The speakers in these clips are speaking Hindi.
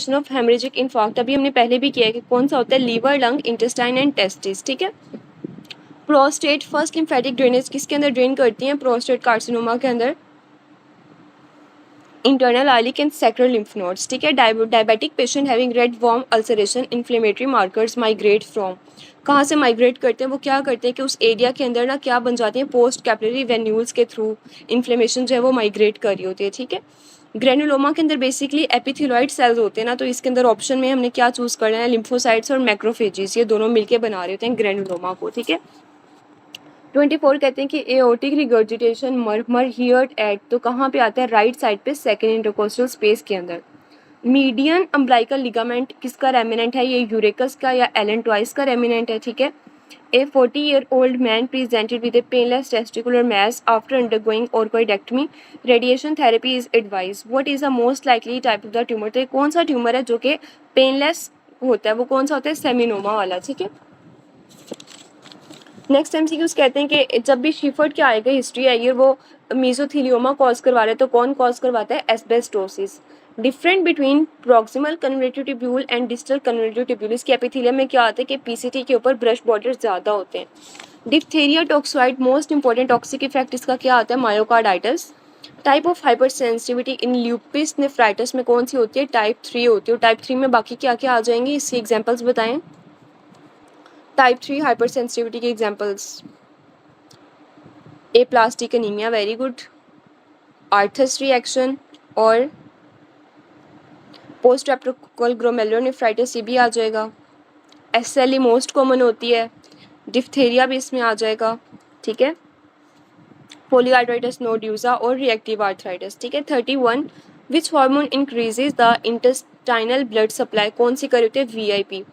ऑर्गन ऑफ हेमरेजिक इन्फार्क्ट अभी हमने पहले भी किया है कि कौन सा होता है, liver, lung, intestine and testis, ठीक है। प्रोस्टेट फर्स्ट लिम्फेटिक ड्रेनेज किसके अंदर ड्रेन करती हैं, प्रोस्टेट कार्सिनोमा के अंदर, internal iliac and sacral lymph nodes, ठीक है। Diabetic patient having red warm ulceration inflammatory markers migrate from, कहाँ से माइग्रेट करते हैं, वो क्या करते हैं कि उस एरिया के अंदर ना क्या बन जाती है, पोस्ट कैपिलरी वेन्यूल्स के थ्रू इन्फ्लेमेशन जो है वो माइग्रेट कर रही होती है, ठीक है। ग्रेनुलोमा के अंदर बेसिकली एपिथेलॉइड सेल्स होते हैं ना, तो इसके अंदर ऑप्शन में हमने क्या चूज करना है, लिम्फोसाइट्स और मैक्रोफेजेस, ये दोनों मिलके बना रहे होते हैं ग्रेनुलोमा को, ठीक है। 24 कहते हैं कि एओर्टिक रिगर्जिटेशन मरमर हियर्ड एट, तो कहाँ पे आता है, राइट साइड पे सेकेंड इंटरकोस्टल स्पेस के अंदर। मीडियन अम्ब्लाइकल लिगामेंट किसका रेमिनेंट है, ये यूरेकस का या एलन ट्वाइस का रेमिनेंट है, ठीक है। A 40-year-old man presented with a painless testicular mass after undergoing orchidectomy, radiation therapy is advise, what is the most likely type of the tumour, तो कौन सा ट्यूमर है जो कि पेनलेस होता है, वो कौन सा होता है, सेमिनोमा वाला, ठीक है। नेक्स्ट एमसीक्यूज कहते हैं कि जब भी शिफर्ड के आएगा हिस्ट्री आएगी वो मीजोथीलियोमा कॉज करवा रहे हैं, तो कौन कॉज करवाता है, asbestosis. Different between proximal convolutive tubule and distal convolutive tubule, इसके एपिथेलियम में क्या आता है कि पीसीटी के ऊपर ब्रश बॉर्डर ज़्यादा होते हैं। Diphtheria toxoid most important toxic effect इसका क्या आता है, myocarditis. Type of hyper sensitivity in lupus nephritis में कौन सी होती है, टाइप 3 होती है। टाइप 3 में बाकी क्या क्या आ जाएंगे, इसकी एग्जाम्पल्स बताएं। टाइप 3 हाइपर सेंसिटिविटी के examples, aplastic anaemia, very good, Arthus reaction और पोस्ट एप्रोकल ग्लोमेरुलोनेफ्राइटिस, ये भी आ जाएगा। एसएलई मोस्ट कॉमन होती है, डिप्थेरिया भी इसमें आ जाएगा, ठीक है। पोलीआर्थराइटिस नोड्यूसा और रिएक्टिव आर्थराइटिस, ठीक है। 31 which hormone increases the intestinal blood supply, कौन सी कर होती है, VIP.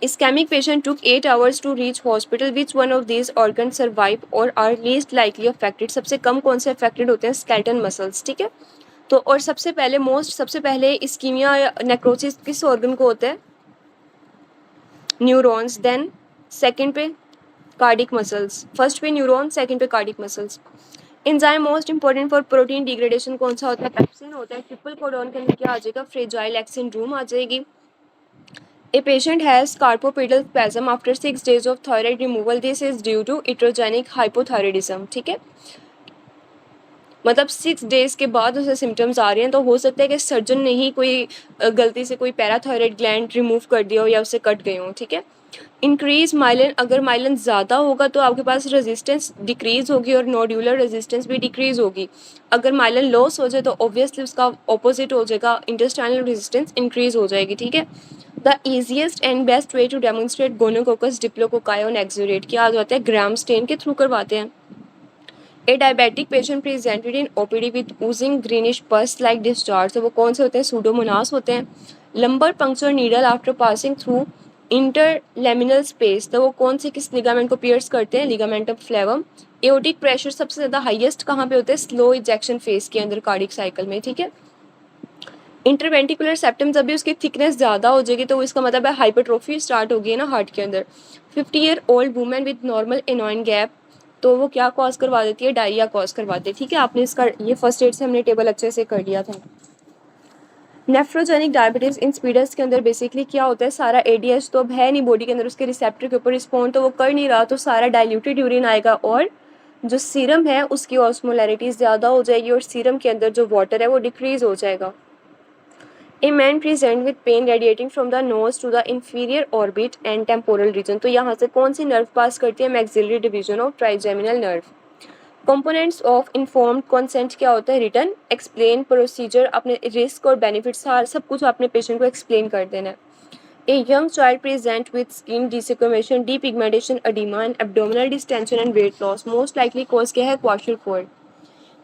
Ischemic patient took 8 hours to reach hospital, which one of these organ survive और आर लीस्ट लाइकली अफेक्टेड, सबसे कम कौन से अफेक्टेड होते हैं, स्केलेटन मसल्स, ठीक है। तो और सबसे पहले इस्कीमिया नेक्रोसिस किस ऑर्गन को होता है, न्यूरॉन्स, देन सेकंड पे कार्डिक मसल्स, फर्स्ट पे न्यूरॉन, सेकंड पे cardiac muscles. Enzyme most important for protein degradation कौन सा होता है, पेप्सिन होता है। ट्रिपल कोडॉन के अंदर क्या आ जाएगा, फ्रेजाइल एक्स सिंड्रोम आ जाएगी। A patient has carpopedal spasm after 6 days of thyroid removal, this is due to iatrogenic hypothyroidism, ठीक है। मतलब 6 days के बाद उसे सिम्टम्स आ रहे हैं, तो हो सकता है कि सर्जन ने ही कोई गलती से कोई पैराथायराइड ग्लैंड रिमूव कर दिया हो या उससे कट गए हो, ठीक है। इंक्रीज माइलिन, अगर माइलिन ज़्यादा होगा तो आपके पास रेजिस्टेंस डिक्रीज होगी और नोड्यूलर रेजिस्टेंस भी डिक्रीज होगी। अगर माइलिन लॉस हो जाए तो ऑब्वियसली उसका ऑपोजिट हो जाएगा, इंटेस्टाइनल रेजिस्टेंस इंक्रीज हो जाएगी, ठीक है। The easiest and best way to demonstrate gonococcus diplococci on exudate क्या आ जाता है, ग्राम स्टेन के थ्रू करवाते हैं। A diabetic patient presented in OPD with oozing greenish pus like discharge, तो वो कौन से होते हैं, सूडोमोनास होते हैं। Lumbar puncture needle after passing through interlaminar space, तो वो कौन से किस लिगामेंट को पियर्स करते हैं, लिगामेंटम फ्लेवम। एओटिक प्रेशर सबसे ज़्यादा हाईएस्ट कहाँ पे होता है, स्लो इजेक्शन फेज के अंदर कार्डिक साइकिल में, ठीक है। इंटरवेंटिकुलर सेप्टम जब भी उसकी थिकनेस ज़्यादा हो जाएगी तो इसका मतलब है हाइपरट्रोफी स्टार्ट होगी है ना हार्ट के अंदर। 50-year-old women with normal anion gap, तो वो क्या कॉज करवा देती है, डायरिया कॉज करवा देती है, ठीक है। आपने इसका ये फर्स्ट एड से हमने टेबल अच्छे से कर लिया था। नेफ्रोजेनिक डायबिटीज इन स्पीडस के अंदर बेसिकली क्या होता है, सारा एडीएच तो अब है नहीं बॉडी के अंदर, उसके रिसेप्टर के ऊपर रिस्पॉन्ड तो वो कर नहीं रहा, तो सारा डाइल्यूटेड यूरिन आएगा और जो सीरम है उसकी ऑस्मोलैरिटी ज़्यादा हो जाएगी और सीरम के अंदर जो वाटर है वो डिक्रीज हो जाएगा। A man present with pain radiating from the nose to the inferior orbit and temporal region, तो यहाँ से कौन सी नर्व पास करती है, maxillary division of trigeminal nerve. Components of informed consent क्या होता है, रिटर्न, एक्सप्लेन, प्रोसीजर, अपने रिस्क और बेनिफिट्स सब कुछ अपने पेशेंट को एक्सप्लेन कर देना है। A young child present with skin desquamation, depigmentation, oedema and abdominal distension and wait loss, most likely cause क्या है, kwashiorkor.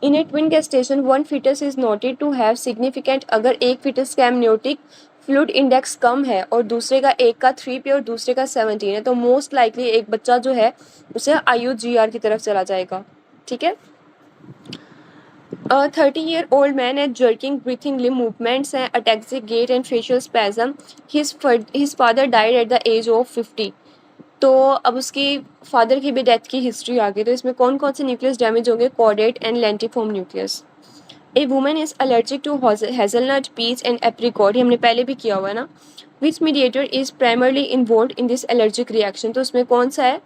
In a twin gestation one fetus is noted to have significant, अगर एक फीटस का एमनियोटिक फ्लूइड इंडेक्स कम है और दूसरे का एक का 3 पे और दूसरे का 17 है, तो मोस्ट लाइकली एक बच्चा जो है उसे IUGR की तरफ चला जाएगा, ठीक है। 30-year-old मैन है, जर्किंग ब्रीथिंग लिम्ब मूवमेंट्स हैं, ataxic gait and facial spasm, his father died at the age of 50, तो अब उसकी फादर की भी डेथ की हिस्ट्री आ गई, तो इसमें कौन कौन से न्यूक्लियस डैमेज होंगे, caudate and lentiform nucleus. A woman is allergic to hazelnut, peach and apricot, ये हमने पहले भी किया हुआ है ना. Which mediator is primarily involve in this allergic reaction, तो उसमें कौन सा है,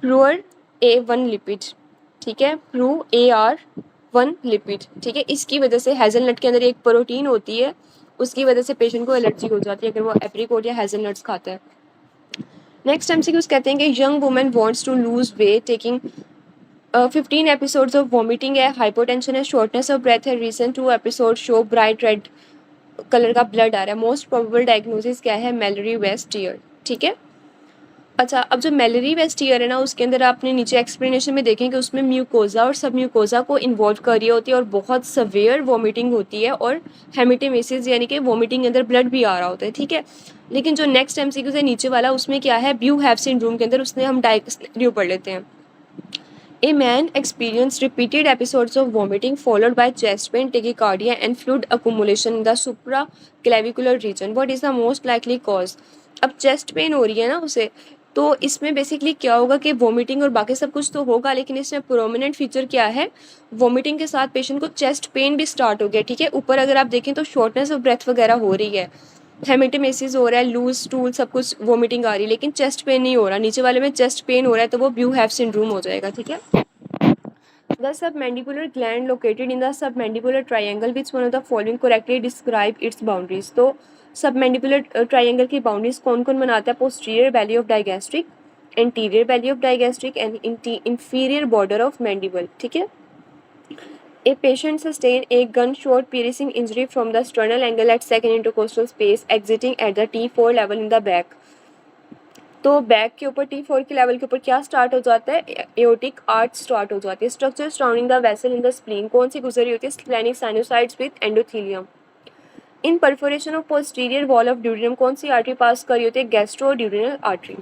फ्लूअर A1 लिपिड. ठीक है, फ्लू AR1 लिपिड. ठीक है, इसकी वजह से हेजलनट के अंदर एक प्रोटीन होती है, उसकी वजह से पेशेंट को एलर्जी हो जाती है अगर वो एप्रिकॉट या हेजलनट्स खाता है. नेक्स्ट MCQs कहते हैं कि young women wants to lose weight taking 15 episodes of vomiting है, हाइपोटेंशन है, शॉर्टनेस ऑफ ब्रेथ है, recent 2 episode show bright red colour का ब्लड आ रहा है. मोस्ट प्रोबेबल डायग्नोसिस क्या है, मैलरी वेस्ट ईयर. ठीक है. अच्छा, अब जो मैलरी वेस्ट ईयर है ना, उसके अंदर आपने नीचे एक्सप्लेनेशन में देखें कि उसमें म्यूकोजा और सब म्यूकोजा को इन्वॉल्व कर रही होती है और बहुत सवेयर वॉमिटिंग होती है और हेमेटेमेसिस यानी कि वॉमिटिंग के अंदर ब्लड भी आ रहा होता है. ठीक है, लेकिन जो नेक्स्ट MCQ है नीचे वाला, उसमें क्या है, ब्यू हैव सिंड्रोम के अंदर उसने हम डायग्नोसिस पढ़ लेते हैं. A man experienced repeated episodes of vomiting followed by chest pain, tachycardia, and fluid accumulation in the supraclavicular region. What is the most likely cause? अब चेस्ट पेन हो रही है ना उसे, तो इसमें बेसिकली क्या होगा कि वोमिटिंग और बाकी सब कुछ तो होगा, लेकिन इसमें प्रोमिनेंट फीचर क्या है, वोमिटिंग के साथ पेशेंट को चेस्ट पेन भी स्टार्ट हो गया. ठीक है, ऊपर अगर आप देखें तो शॉर्टनेस ऑफ ब्रेथ वगैरह हो रही है, हेमेटेमेसिस हो रहा है, लूज स्टूल सब कुछ वोमिटिंग आ रही है, लेकिन चेस्ट पेन नहीं हो रहा. नीचे वाले में चेस्ट पेन हो रहा है तो वो ब्यू हैव सिंड्रोम हो जाएगा. ठीक है. The submandibular gland located in the submandibular triangle, which one of the following correctly describe its boundaries? तो submandibular triangle की boundaries कौन कौन बनाता है, posterior valley of digastric, anterior valley of digastric and inferior border of mandible. ठीक है. A patient sustained a gunshot piercing injury from the sternal angle at second intercostal space exiting at the T4 level in the back. तो बैक के ऊपर T4 के लेवल के ऊपर क्या स्टार्ट हो जाता है, एओटिक आर्च स्टार्ट हो जाती है. Structure surrounding the vessel in the spleen कौन सी गुजरी होती है, splenic sinusoids with endothelium. In perforation of posterior wall of duodenum कौन सी आर्टरी पास कर रही होती है, gastroduodenal artery.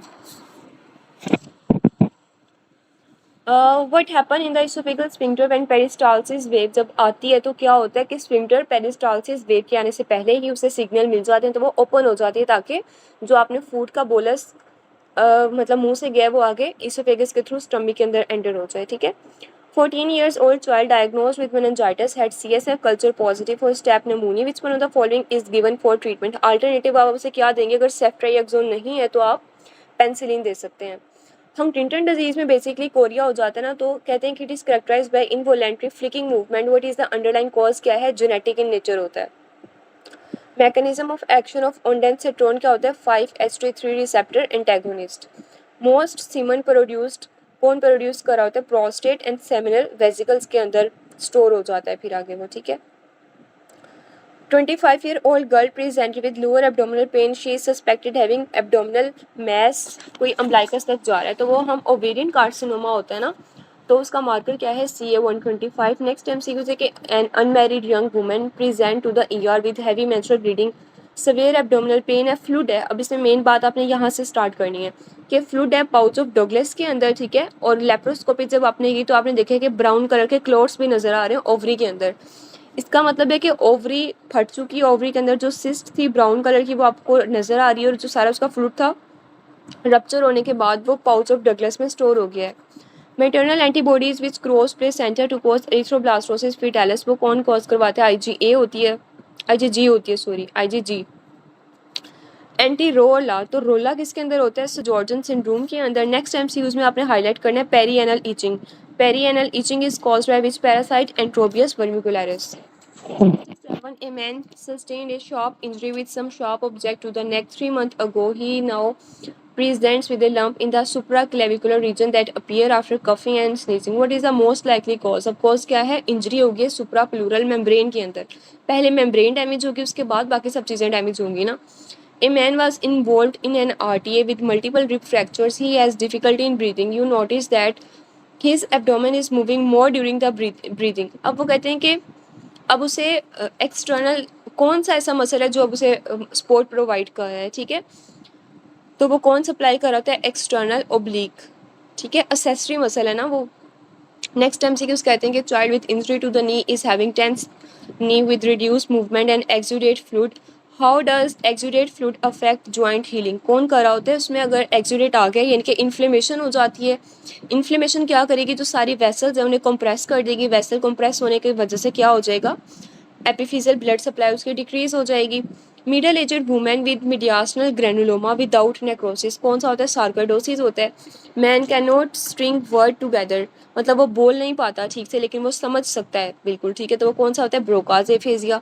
What happen in the oesophageal sphincter when peristalsis wave जब आती है, तो क्या होता है कि स्फिंक्टर पेरिस्टाल्सिस वेव के आने से पहले ही उसे सिग्नल मिल जाते हैं, तो वो ओपन हो जाती है ताकि जो आपने फूड का बोलस मतलब मुंह से गया वो आगे इसोफेगस के थ्रू स्टमक के अंदर एंटर हो जाए. ठीक है. 14 years old child diagnosed with meningitis had CSF culture positive for staph pneumoniae. Which one of the following is given for treatment? Alternative आप उसे क्या देंगे, अगर सेफ्ट्राइएक्सोन नहीं है तो आप पेंसिलिन दे सकते हैं. हंटिंगटन डिजीज में बेसिकली कोरिया हो जाता है ना, तो कहते हैं कि it is characterized by involuntary flicking movement. What is the underline cause, क्या है, जेनेटिक इन नेचर होता है. Mechanism of action of ondansetron क्या होता है, 5-HT3 receptor antagonist. Most semen produced कौन प्रोड्यूस कर रहा होता है, प्रोस्टेट एंड सेमिनल वेसिकल्स के अंदर स्टोर हो जाता है फिर आगे वो. ठीक है. 25-year-old girl presented with lower abdominal pain. She is suspected having abdominal mass. कोई अम्बलाइकस तक जा रहा है, तो वो हम ओवेरियन कार्सिनोमा होता है ना, तो उसका मार्कर क्या है, CA125. नेक्स्ट MCQ है कि an unmarried young women present to the ER with heavy menstrual bleeding, severe abdominal pain है, फ्लूड है. अब इसमें मेन बात आपने यहाँ से स्टार्ट करनी है कि फ्लूड है पाउच ऑफ डोगलेस के अंदर. ठीक है. और लेप्रोस्कोपी जब आपने की तो आपने देखा कि ब्राउन कलर के क्लोट्स भी नजर आ रहे हैं ओवरी के अंदर. इसका मतलब है कि ओवरी फट चुकी है, ओवरी के अंदर जो सिस्ट थी ब्राउन कलर की वो आपको नजर आ रही है, और जो सारा उसका फ्लूड था रप्चर होने के बाद वो पाउच ऑफ डगलस में स्टोर हो गया है. Maternal antibodies which cross placenta to cause erythroblastosis fetalis, वो कौन कॉज करवाते हैं, IgA होती है, IgG होती है, सॉरी IgG. एंटी रोला, तो रोला किसके अंदर होता है, सजॉर्जन सिंड्रोम के अंदर. नेक्स्ट MCQs में आपने हाईलाइट करना है perianal itching. Perianal itching is caused by which parasite, Enterobius vermicularis. A man sustained a sharp injury with some sharp object to the neck 3 months ago. He now presents with a lump in the supraclavicular region that appear after coughing and sneezing. What is the most likely cause? अब cause क्या है, इंजरी होगी सुप्राप्लूरल मेम्ब्रेन के अंदर. पहले मेम्ब्रेन डैमेज होगी, उसके बाद बाकी सब चीज़ें डैमेज होंगी ना. A man was involved in an RTA with multiple rib fractures. He has difficulty in breathing. You notice that his abdomen is moving more during the breathing. अब वो कहते हैं कि अब उसे एक्सटर्नल कौन सा ऐसा मसल है जो अब उसे सपोर्ट प्रोवाइड कर रहा है. ठीक है. तो वो कौन सप्लाई कर रहा है, एक्सटर्नल ओब्लिक. ठीक है. असेसरी मसल है ना वो. नेक्स्ट MCQs कहते हैं कि child with injury to the knee is having tense knee with reduced movement and exudate fluid. How does exudate fluid affect joint healing, कौन कर रहा होता है उसमें, अगर एक्सुडेट आ गया यानी कि इन्फ्लेमेशन हो जाती है. इन्फ्लेमेशन क्या करेगी, जो सारी वेसल्स है उन्हें कंप्रेस कर देगी. वेसल कंप्रेस होने की वजह से क्या हो जाएगा, एपिफिजियल ब्लड सप्लाई उसकी डिक्रीज हो जाएगी। Middle aged women with mediastinal granuloma without necrosis कौन सा होता है? सार्कोइडोसिस होता है। Man can not string word together, मतलब वो बोल नहीं पाता ठीक से लेकिन वो समझ सकता है बिल्कुल, ठीक है, तो वो कौन सा होता है? Broca's aphasia.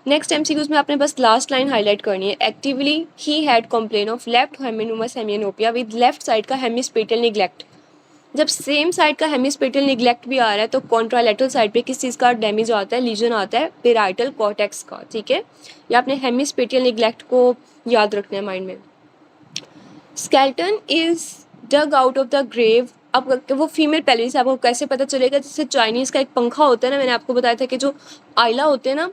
नेक्स्ट एमसीक्यूज में आपने बस लास्ट लाइन हाईलाइट करनी है। Actively he had complain of left homonymous hemianopia with left side का हेमिस्पेटल निग्लेक्ट। जब सेम साइड का हेमिस्पेटल निग्लेक्ट भी आ रहा है तो कॉन्ट्रालेटरल साइड पे किस चीज़ का डैमेज आता है? लीजन आता है पेराइटल कॉर्टेक्स का, ठीक है। या आपने हेमिस्पेटल निग्लेक्ट को याद रखना है माइंड में। Skeleton is dug out of the grave. अब वो फीमेल पेल्विस, आपको कैसे पता चलेगा? जैसे चाइनीज़ का एक पंखा होता है ना, मैंने आपको बताया था कि जो आइला होते हैं ना,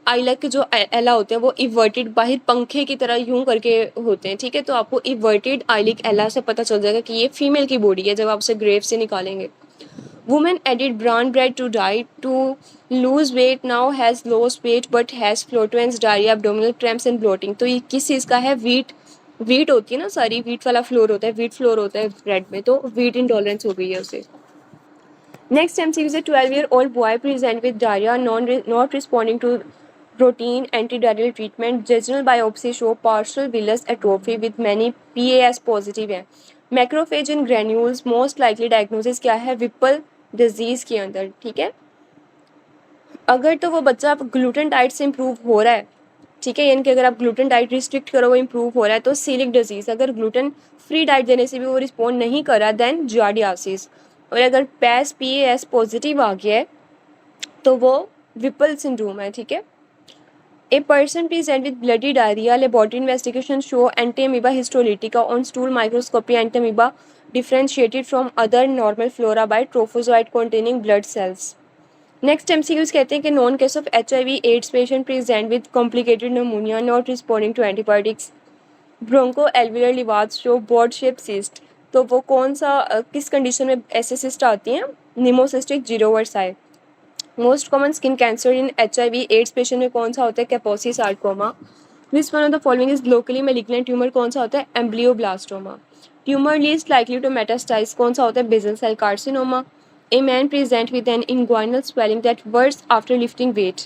आइला के जो एला होते हैं वो इवर्टेड बाहर पंखे की तरह यूं करके होते हैं, ठीक है, तो आपको इवर्टेड आइलिक एला से पता चल जाएगा कि ये फीमेल की बॉडी है जब आप उसे ग्रेव से निकालेंगे। Women added brown bread to diet to lose weight, now has lost weight but has flatulence, diarrhoea, abdominal cramps and bloating. तो ये किस चीज़ का है? वीट होती है ना सारी, वीट वाला फ्लोर होता है, वीट फ्लोर होता है ब्रेड में, तो वीट इंटॉलरेंस हो गई है उसे। Next MCQ is a 12-year-old boy present with diarrhea, not responding to routine antidiarrheal treatment. Vaginal biopsy show partial villus atrophy with many PAS positive हैं। मैक्रोफेज इन ग्रेन्यूल्स, मोस्ट लाइकली डायग्नोसिस क्या है? विपल डिजीज के अंदर, ठीक है। अगर तो वो बच्चा ग्लूटेन डाइट से इम्प्रूव हो रहा है, ठीक है, यानी कि अगर आप ग्लूटेन डाइट रिस्ट्रिक्ट करो वो इम्प्रूव हो रहा है तो सीलिक डिजीज। अगर ग्लूटेन फ्री डाइट देने से भी वो रिस्पॉन्ड नहीं कर रहा देन जियार्डियासिस। और अगर PAS पॉजिटिव आ गया है तो वो विपल सिंड्रोम है, ठीक है। A person present with bloody diarrhoea, laboratory investigation show entamoeba histolytica on stool microscopy, entamoeba differentiated from other normal flora by trophozoite containing blood cells. Next MCQs कहते हैं कि known case of HIV AIDS patient present with complicated pneumonia not responding to antibiotics, broncho alveolar lavage show boat shape cyst. तो वो कौन सा किस कंडीशन में ऐसे सिस्ट आती हैं? Pneumocystis jirovecii. Most common skin cancer in HIV AIDS patient में कौन सा होता है? Kaposi sarcoma. Which one of the following is locally malignant tumour? कौन सा होता है? Ameloblastoma. Tumour least likely to metastasise? कौन सा होता है? Basal cell carcinoma. A man present with an inguinal swelling that worse after lifting weight.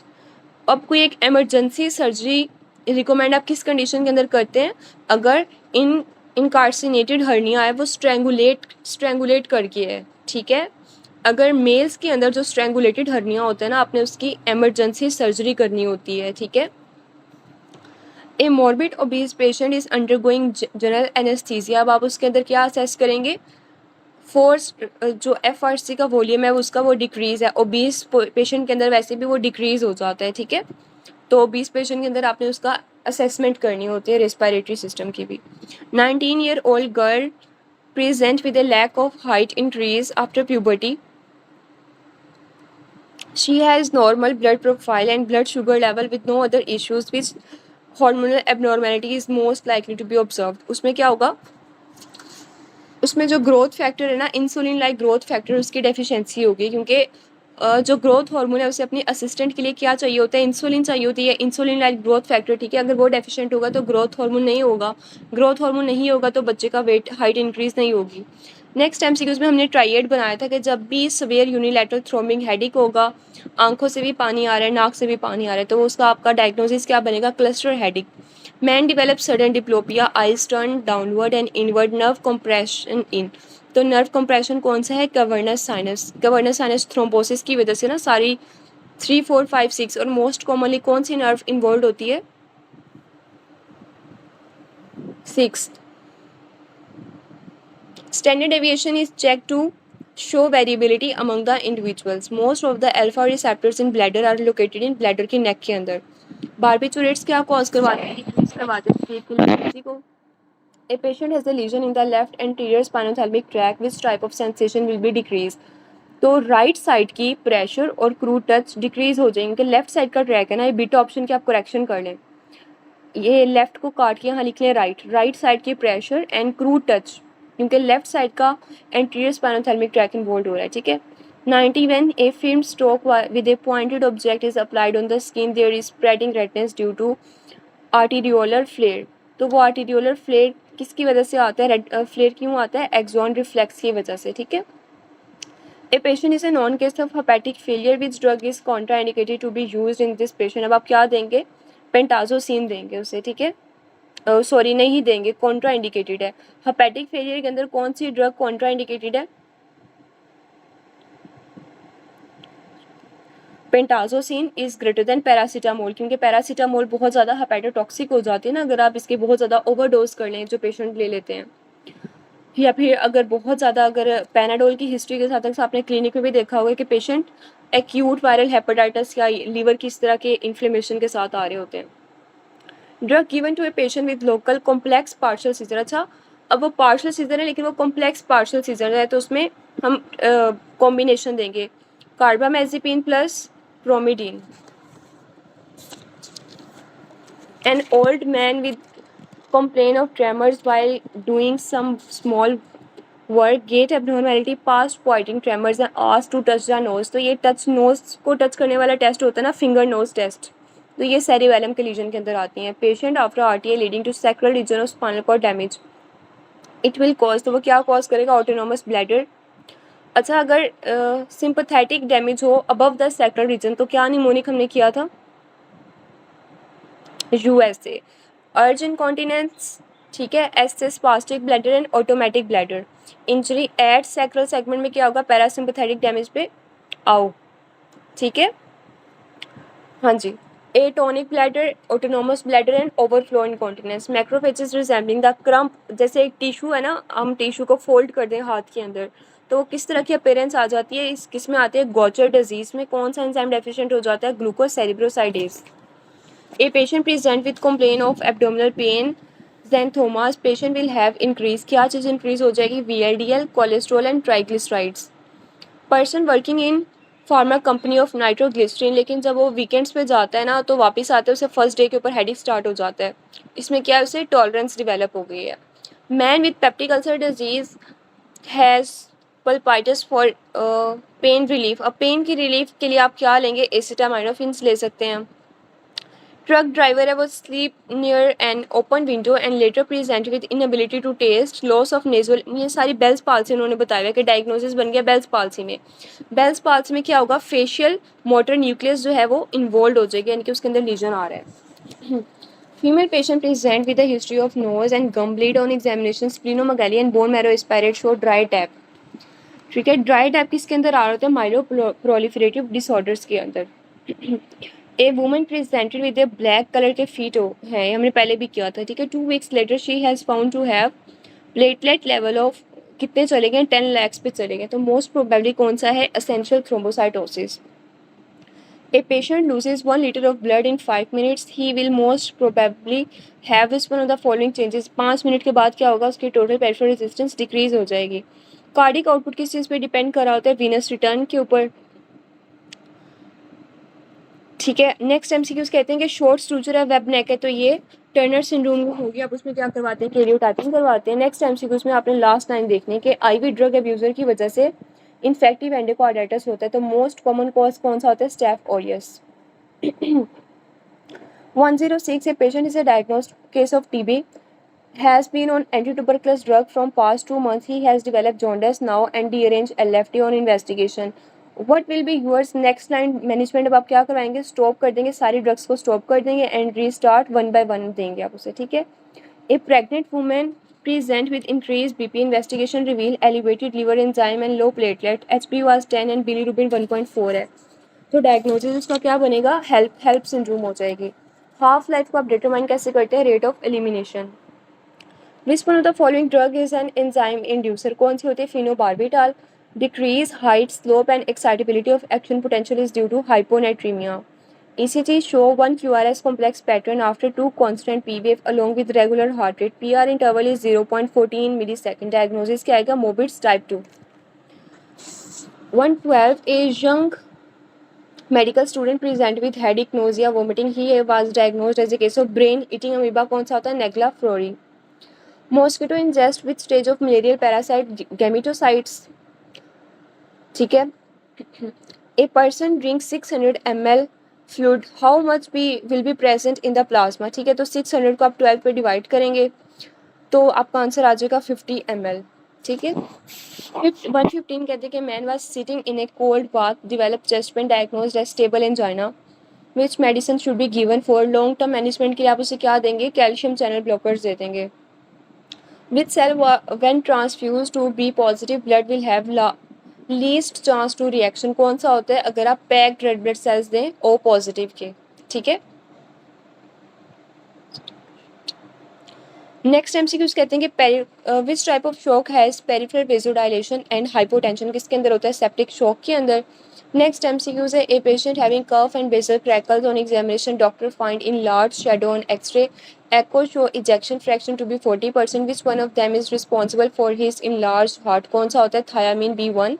अब कोई एक एमरजेंसी सर्जरी रिकमेंड आप किस कंडीशन के अंदर करते हैं? अगर इनकार्सिनेटेड हर्निया है वो स्ट्रेंगुलेट करके है, ठीक है। अगर मेल्स के अंदर जो स्ट्रेंगुलेटेड हर्निया होता है ना, आपने उसकी एमरजेंसी सर्जरी करनी होती है, ठीक है। A morbid obese patient is undergoing general anaesthesia. अब आप उसके अंदर क्या असेस करेंगे? फोर्स जो FRC का वॉल्यूम है उसका वो डिक्रीज़ है। ओबीस पेशेंट के अंदर वैसे भी वो डिक्रीज़ हो जाता है, ठीक है। तो ओबीस पेशेंट के अंदर आपने उसका असेसमेंट करनी होती है रेस्पिरेटरी सिस्टम की भी। 19-year-old girl present with a lack of height increase after puberty. She has normal blood profile and blood sugar level with no other issues which hormonal abnormality is most likely to be observed। उसमें क्या होगा? उसमें जो ग्रोथ फैक्टर है ना, इंसुलिन लाइक ग्रोथ फैक्टर, उसकी डेफिशिएंसी होगी क्योंकि जो ग्रोथ हार्मोन है उसे अपनी असिस्टेंट के लिए क्या चाहिए होता है? इंसुलिन चाहिए होती है, इंसुलिन लाइक ग्रोथ फैक्टर, ठीक है। अगर वो डेफिशिएंट होगा तो ग्रोथ हार्मोन नहीं होगा, ग्रोथ हार्मोन नहीं होगा तो बच्चे का वेट हाइट इंक्रीज नहीं होगी। नेक्स्ट MCQs में हमने ट्राइएड बनाया था कि जब भी सवेयर यूनिलैटरल थ्रोम्बिंग हेडिक होगा, आंखों से भी पानी आ रहा है, नाक से भी पानी आ रहा है, तो उसका आपका डायग्नोसिस क्या बनेगा? Cluster headache. Man develop sudden diplopia, eyes turn downward and inward, nerve compression in. तो नर्व कंप्रेशन कौन सा है? कवर्नस साइनस थ्रोम्बोसिस की वजह से ना सारी 3, 4, 5, 6 और मोस्ट कॉमनली कौन सी नर्व इन्वॉल्व होती है? 6th। Standard deviation is checked to show variability among the individuals. Most of the alpha receptors in bladder are located in bladder की neck के अंदर। Barbiturates क्या cause करवाते हैं? किसी को A patient has a lesion in the left anterior spinothalamic tract. Which type of sensation will be decreased? तो राइट साइड की प्रेशर और क्रू टच डिक्रीज हो जाएंगे। लेफ्ट साइड का ट्रैक है ना, ये बीटा ऑप्शन की आप करेक्शन कर लें, ये लेफ्ट को काट के यहाँ लिख लें राइट साइड की प्रेशर एंड क्रू टच, क्योंकि लेफ्ट साइड का एंटीरियर स्पाइनोथैलेमिक ट्रैक इन्वॉल्व हो रहा है, ठीक है। 90 when a film stroke with a pointed object is applied on the skin there is spreading redness due to arteriolar flare। तो वो arteriolar flare किसकी वजह से आता है? रेड फ्लेयर क्यों आता है? एक्सॉन रिफ्लेक्स की वजह से, ठीक है। A patient is a known case of hepatic failure which drug is contraindicated to be used in this patient. अब आप क्या देंगे, पेंटाजोसिन देंगे उसे, ठीक है, सॉरी नहीं देंगे, कॉन्ट्रा इंडिकेटेड है। हेपेटिक फेलियर के अंदर कौन सी ड्रग कॉन्ट्रा इंडिकेटेड है? Pentazocine is greater than paracetamol, क्योंकि पैरासीटामोल बहुत ज़्यादा हेपेटोटॉक्सिक हो जाती है ना अगर आप इसके बहुत ज़्यादा ओवरडोज कर लें जो पेशेंट ले लेते हैं, या फिर अगर बहुत ज़्यादा अगर पैनाडोल की हिस्ट्री के साथ साथ आपने क्लिनिक में भी देखा होगा कि पेशेंट एक्यूट वायरल हेपेटाइटिस या लीवर की इस तरह के इन्फ्लेमेशन के साथ आ रहे होते हैं। Drug given to a patient with local complex partial seizure. अच्छा, अब वो पार्शियल सीजर है लेकिन वो कॉम्प्लेक्स पार्शियल सीजर है, तो उसमें हम कॉम्बिनेशन देंगे carbamazepine plus primidone. An old man with complain of tremors while doing some small work, gait abnormality, past pointing tremors and asked to touch the nose। तो ये टच नोज को टच करने वाला टेस्ट होता है ना, फिंगर नोज टेस्ट, तो ये सेरिबेलम के लीजन के अंदर आती हैं। Patient after RTA leading to sacral region of spinal cord damage, it will cause, तो वो क्या कॉज करेगा? Autonomous bladder. अच्छा, अगर सिंपथेटिक डैमेज हो अबव द सैक्रल रीजन तो क्या निमोनिक हमने किया था? यूएसए। अर्ज इनकॉन्टिनेंस, ठीक है, as spastic bladder and automatic bladder. Injury at sacral segment में क्या होगा? पैरासिम्पथेटिक डैमेज पे आओ, ठीक है, हाँ जी। Atonic bladder, autonomous bladder and overflow incontinence. Macrophages resembling the crump, जैसे एक टिश्यू है ना, हम टिश्यू को फोल्ड कर दें हाथ के अंदर तो किस तरह की अपीयरेंस आ जाती है? इस किस में आती है? गॉचर डिजीज में। कौन सा एंजाइम डेफिशिएंट हो जाता है? ग्लूकोसेरिब्रोसाइडेज। A patient present with complaint of abdominal pain, xanthomas, patient will have increase, क्या चीज़ increase हो जाएगी? VLDL, cholesterol and triglycerides। Person working in pharma company of nitroglycerin, लेकिन जब वो वीकेंड्स पे जाता है ना तो वापस आते हैं उसे फर्स्ट डे के ऊपर हेडिक स्टार्ट हो जाता है। इसमें क्या है? उसे टॉलरेंस डिवेलप हो गई है। Man with peptic ulcer disease has pulpitis for pain relief. अब पेन की रिलीफ के लिए आप क्या लेंगे? एसिटामिनोफेन ले सकते हैं। ट्रक ड्राइवर है वो sleep near an open window and later present with inability to taste, loss of nasal, ये सारी बेल्स पाल्सी उन्होंने बताया है कि डायग्नोसिस बन गया बेल्स पाल्सी में। बेल्स पाल्सी में क्या होगा? फेशियल मोटर न्यूक्लियस जो है वो इन्वॉल्व हो जाएगी, यानी कि उसके अंदर लीजन आ रहा है। Female patient present with the history of nose and gum bleed on examination, splenomegaly and bone marrow aspirate show dry tap, ठीक है। ड्राई टैप किसके अंदर आ रहे होते हैं? माइलो प्रोलिफरेटिव डिसऑर्डर्स के अंदर। A woman presented with A black colour के फीट है, हमने पहले भी किया था, ठीक है। 2 weeks later she has found to have platelet level of कितने चले गए? 10 lakhs पे चले गए, तो मोस्ट प्रोबेबली कौन सा है? Essential thrombocytosis. A patient loses 1 liter of blood in 5 minutes, he will most probably have this one of the following changes. 5 minute के बाद क्या होगा? उसकी टोटल पेरिफेरल रेजिस्टेंस डिक्रीज हो जाएगी। कार्डिक आउटपुट किस चीज़ पे डिपेंड कर रहा होता है? वीनस रिटर्न के ऊपर, ठीक है। नेक्स्ट एमसीक्यूज कहते हैं कि शॉर्ट स्टूचर है, वेब नेक है, तो ये टर्नर सिंड्रोम हो गया। अब उसमें क्या करवाते हैं? कैरियोटाइपिंग करवाते हैं। नेक्स्ट एमसीक्यूज में आपने लास्ट लाइन देखनी है कि आईवी ड्रग अब्यूजर की वजह से इन्फेक्टिव एंडोकार्डाइटिस होता है, तो मोस्ट कॉमन कॉज कौन सा होता है? Staph aureus. 106 A patient is a diagnosed case of TB, has been on anti-tuberculous drug from past 2 months. He has developed jaundice now and dearranged LFT on investigation. What will be yours next line management? अब आप क्या करवाएंगे? स्टॉप कर देंगे, सारी ड्रग्स को स्टॉप कर देंगे एंड रीस्टार्ट 1 by 1 देंगे आप उसे, ठीक है। A pregnant women present with increased BP, investigation reveal elevated liver enzyme and low platelet, HB was 10 and bilirubin 1.4 है, तो डायग्नोसिस उसका क्या बनेगा? हेल्प सिंड्रोम हो जाएगी। हाफ लाइफ को आप डिटरमाइन कैसे करते हैं? Rate of elimination. Which one of the following drug is an enzyme inducer? कौन सी होती है? phenobarbital। Decrease height, slope and excitability of action potential is due to hyponatremia. ECG show 1 QRS complex pattern after 2 constant P wave along with regular heart rate. PR interval is 0.14 millisecond. Diagnosis क्या आएगा? Morbid type 2. 112 a young medical student present with headache, nausea, vomiting. He was diagnosed as a case of brain eating amoeba. कौन सा होता है? Negla flori. Mosquito ingest with stage of malarial parasite gametocytes, ठीक है। A person drink 600 ml fluid, how much be will be present in the plasma, ठीक है। तो 600 को आप 12 पे डिवाइड करेंगे तो आपका आंसर आ जाएगा 50 ml, ठीक है। 115 कहते हैं कि man was sitting in a cold bath, develop chest pain, diagnosed as stable angina, which medicine should be given for long term management के लिए आप उसे क्या देंगे, कैल्शियम चैनल ब्लॉकर्स दे देंगे। Which cell when transfuse to B positive blood will have least chance to reaction, कौन सा होता है अगर आप पैक्ड रेड ब्लड सेल्स दें ओ पॉजिटिव के, ठीक है। नेक्स्ट एमसीक्यूज कहते हैं कि which type of shock has peripheral vasodilation and hypotension, किसके अंदर होता है, सेप्टिक शॉक के अंदर। नेक्स्ट एमसीक्यूज है a patient having cough and basal crackles on examination doctor find in large shadow on x-ray echo show ejection fraction to be 40%, which one of them is responsible for his enlarged heart, कौन सा होता है thiamine B1।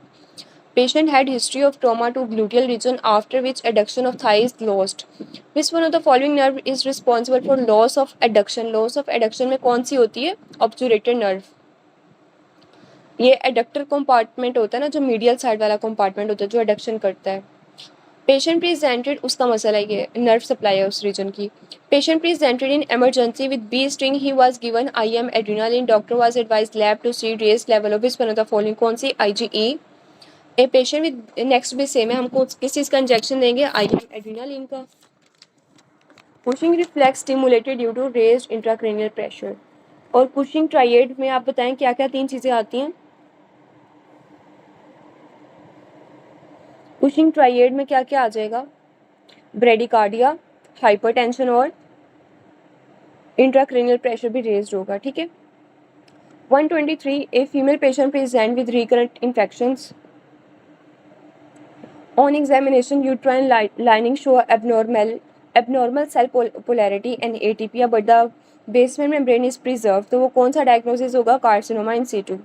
Patient had history of trauma to gluteal region after which adduction of thigh is lost, which one of the following nerve is responsible for loss of adduction, loss of adduction में कौन सी होती है, obturator nerve। ये एडक्टर कंपार्टमेंट होता है ना, जो मीडियल साइड वाला कंपार्टमेंट होता है जो एडक्शन करता है। पेशेंट प्रेजेंटेड, उसका मसला ये नर्व सप्लाई है उस रीजन की। Patient presented in emergency with bee string, he was given IM adrenaline, doctor was advised lab to see raised level of which one of the following, कौन सी, IgE। A patient with, next भी सेम है, हमको किस चीज़ का इंजेक्शन देंगे, IM एड्रेनालिन का। Pushing reflex stimulated due to raised intracranial pressure. और पुशिंग ट्राइएड में आप बताएं क्या क्या 3 चीज़ें आती हैं। पुशिंग ट्राइएड में क्या क्या आ जाएगा, ब्रेडिकार्डिया, हाइपरटेंशन और इंट्राक्रेनियल प्रेशर भी रेज्ड होगा, ठीक है। 123 a female patient present with recurrent infections on examination uterine lining show abnormal cell polarity and atypia but the basement membrane is preserved, तो वो कौन सा डायग्नोसिस होगा, carcinoma in situ।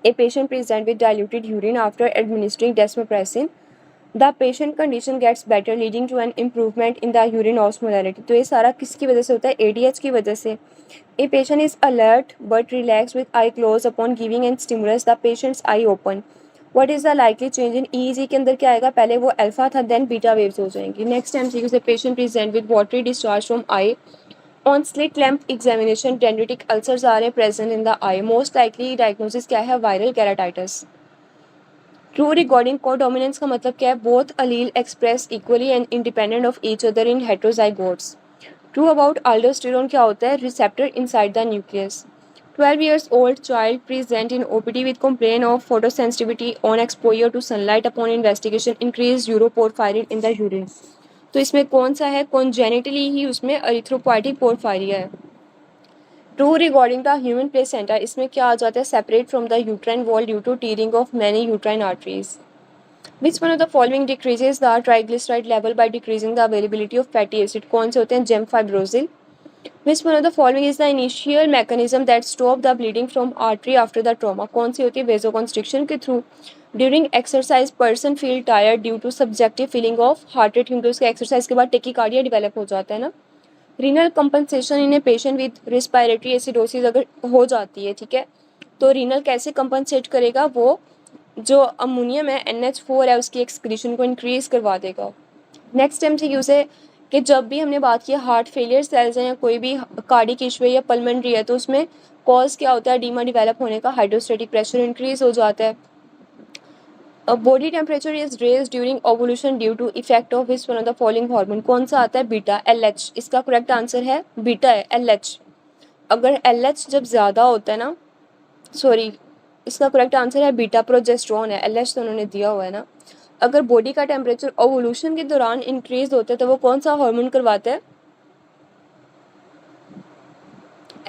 A patient present with diluted urine after administering desmopressin, the patient condition gets better leading to an improvement in the urine osmolarity, तो ये सारा किसकी वजह से होता है, ADH की वजह से। A patient is alert but relaxed with eye closed upon giving and stimulus, the patient's eye open, what is the likely change in EEG के अंदर क्या आएगा, पहले वो अल्फा था देन बीटा वेव्स हो जाएंगी। नेक्स्ट एमसीक्यू से patient present with watery discharge from eye on slit lamp examination, dendritic ulcers आ रहे हैं present in the eye, most likely diagnosis क्या है, viral keratitis. True regarding codominance का मतलब क्या है, both allele express equally and independent of each other in heterozygotes. True about aldosterone क्या होता है, receptor inside the nucleus. 12 years old child present in OPD with complaint of photosensitivity on exposure to sunlight upon investigation increased uroporphyrin in the urine, तो इसमें कौन सा है, कॉन्जेनिटली ही उसमें एरिथ्रोपोइटिक पोर्फायरिया है। True regarding the human placenta, इसमें क्या आ जाता है, separate from the uterine wall due to tearing of many uterine arteries. Which one of the following decreases the triglyceride level by decreasing the availability of fatty acid, कौन से होते हैं, जेमफाइब्रोजिल। Which one of the following is the initial mechanism that stop the bleeding from artery after the trauma, कौन सी होती है, vasoconstriction के through. During exercise person feel tired due to subjective feeling of heart rate, क्योंकि उसके एक्सरसाइज के बाद टेकिकार्डिया डेवलप हो जाता है ना। Renal compensation in A patient with respiratory acidosis अगर हो जाती है, ठीक है, तो रीनल कैसे कंपनसेट करेगा, वो जो अमोनियम है NH4 है उसकी एक्सक्रीशन को इंक्रीज करवा देगा। नेक्स्ट एमसीक्यू से कि जब भी हमने बात की हार्ट फेलियर सेल्स हैं या कोई भी कार्डिक इशू है या पल्मोनरी है, तो उसमें कॉज क्या होता है, एडीमा डेवलप होने का, हाइड्रोस्टेटिक प्रेशर इंक्रीज हो जाता है। Body temperature is raise during ovulation due to effect of which one of the following hormone, कौन सा आता है, बीटा, LH, इसका करेक्ट आंसर है बीटा है, LH। अगर LH जब ज़्यादा होता है ना, सॉरी इसका करेक्ट आंसर है बीटा, प्रोजेस्टेरोन है, LH तो उन्होंने दिया हुआ है ना। अगर बॉडी का टेम्परेचर ओवुलेशन के दौरान इंक्रीज होता है तो वो कौन सा हार्मोन करवाता है,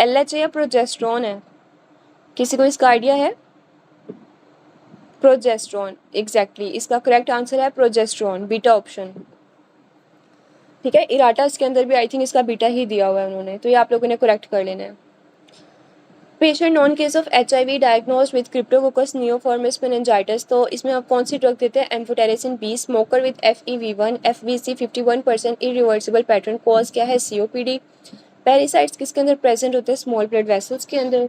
LH या प्रोजेस्टेरोन है, किसी को इसका आइडिया है, प्रोजेस्टेरोन, एग्जैक्टली इसका करेक्ट आंसर है प्रोजेस्टेरोन, बीटा ऑप्शन, ठीक है। इराटा इसके अंदर भी आई थिंक इसका बीटा ही दिया हुआ है उन्होंने, तो ये आप लोगों ने करेक्ट कर लेना है। Patient known case of HIV diagnosed with cryptococcus neoformans meningitis, तो इसमें आप कौन सी ड्रग देते हैं, amphotericin B। Smoker with FEV1 FVC 51% irreversible pattern, cause क्या है, COPD। पैरासाइट्स किसके अंदर प्रेजेंट होते हैं, स्मॉल ब्लड वेसल्स के अंदर।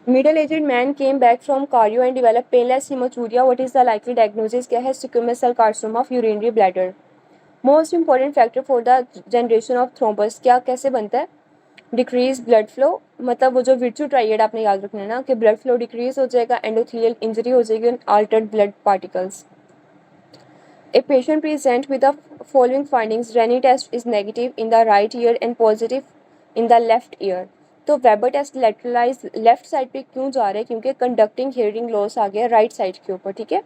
Middle aged man came back from cardio and develop painless haematuria, what is the likely diagnosis, क्या है, squamous cell carcinoma of urinary bladder. Most important factor for the generation of thrombus, क्या कैसे बनता है, डिक्रीज ब्लड फ्लो, मतलब वो जो विर्चू ट्राइएड आपने याद रखना है ना कि ब्लड फ्लो डिक्रीज हो जाएगा, एंडोथेलियल इंजरी हो जाएगी, Altered blood particles. A patient present with the following findings: Rennie test is negative in the right ear and positive in the left ear. तो वेबर टेस्ट लेटरलाइज लेफ्ट साइड पे क्यों जा रहे हैं? क्योंकि कंडक्टिंग हियरिंग लॉस आ गया राइट साइड के ऊपर, ठीक है।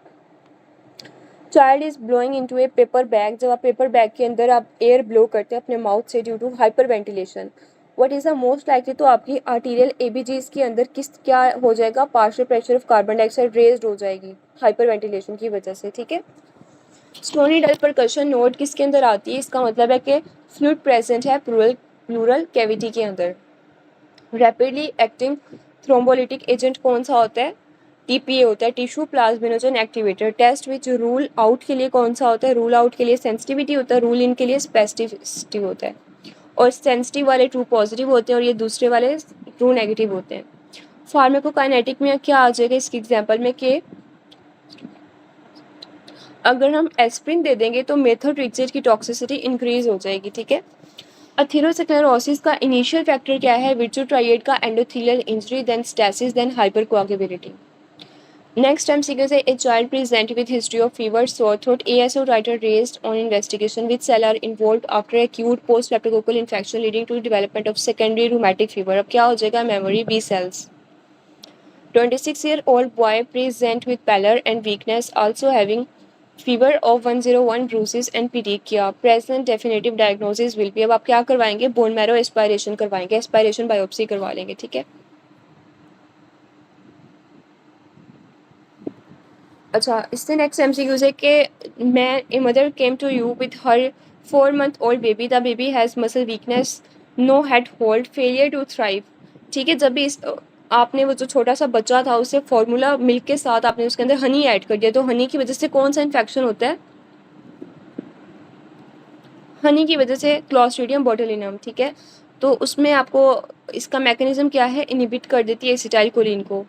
Child is blowing into A paper bag, जब आप पेपर बैग के अंदर आप एयर ब्लो करते हैं अपने माउथ से due to hyper ventilation, what is the most likely, तो आपकी आर्टीरियल एबीजीज के अंदर किस क्या हो जाएगा? Partial pressure of carbon dioxide raised हो जाएगी हाइपर वेंटिलेशन की वजह से, ठीक है। स्टोनी डल परकशन नोट किसके अंदर आती है? इसका मतलब है कि फ्लूइड प्रेजेंट है प्लूरल कैविटी के अंदर। रैपिडली एक्टिंग थ्रोम्बोलिटिक एजेंट कौन सा होता है? टीपीए होता है, tissue plasminogen activator. Test which rule out के लिए कौन सा होता है? रूल आउट के लिए सेंसिटिविटी होता है, रूल इन के लिए स्पेसिफिसिटी होता है। और सेंसिटिव वाले ट्रू पॉजिटिव होते हैं और ये दूसरे वाले ट्रू नेगेटिव होते हैं। फार्माकोकाइनेटिक में क्या आ जाएगा इसकी एग्जांपल में कि अगर हम एस्प्रिन दे देंगे तो मेथोट्रेक्सेट की टॉक्सिसिटी इंक्रीज हो जाएगी, ठीक है। अथेरोस्क्लेरोसिस का इनिशियल फैक्टर क्या है? विर्चू ट्राइएड का endothelial injury, then stasis, then hypercoagulability. Next MCQ से a child present with history of fever, sore throat, ASO titre raised on investigation with cell are involved after acute post streptococcal infection leading to development of secondary rheumatic fever. अब क्या हो जाएगा? Memory B cells. 26-year-old boy present with pallor and weakness, also having fever of 101, bruises and petechia. Present definitive diagnosis will be, अब आप क्या करवाएंगे? बोन मैरो एस्पायरेशन करवाएंगे, एस्पायरेशन बायोप्सी करवा लेंगे, ठीक है। अच्छा, इससे नेक्स्ट MCQ है कि मैं a mother came to you with her 4-month-old baby, the baby has muscle weakness, no head hold, failure to thrive, ठीक है। जब भी इस आपने वो जो छोटा सा बच्चा था उसे फॉर्मूला मिल्क के साथ आपने उसके अंदर हनी ऐड कर दिया, तो हनी की वजह से कौन सा इन्फेक्शन होता है? हनी की वजह से क्लॉस्ट्रीडियम बोटुलिनम, ठीक है। तो उसमें आपको इसका मैकेनिज्म क्या है? इनहिबिट कर देती है एसिटाइलकोलिन को।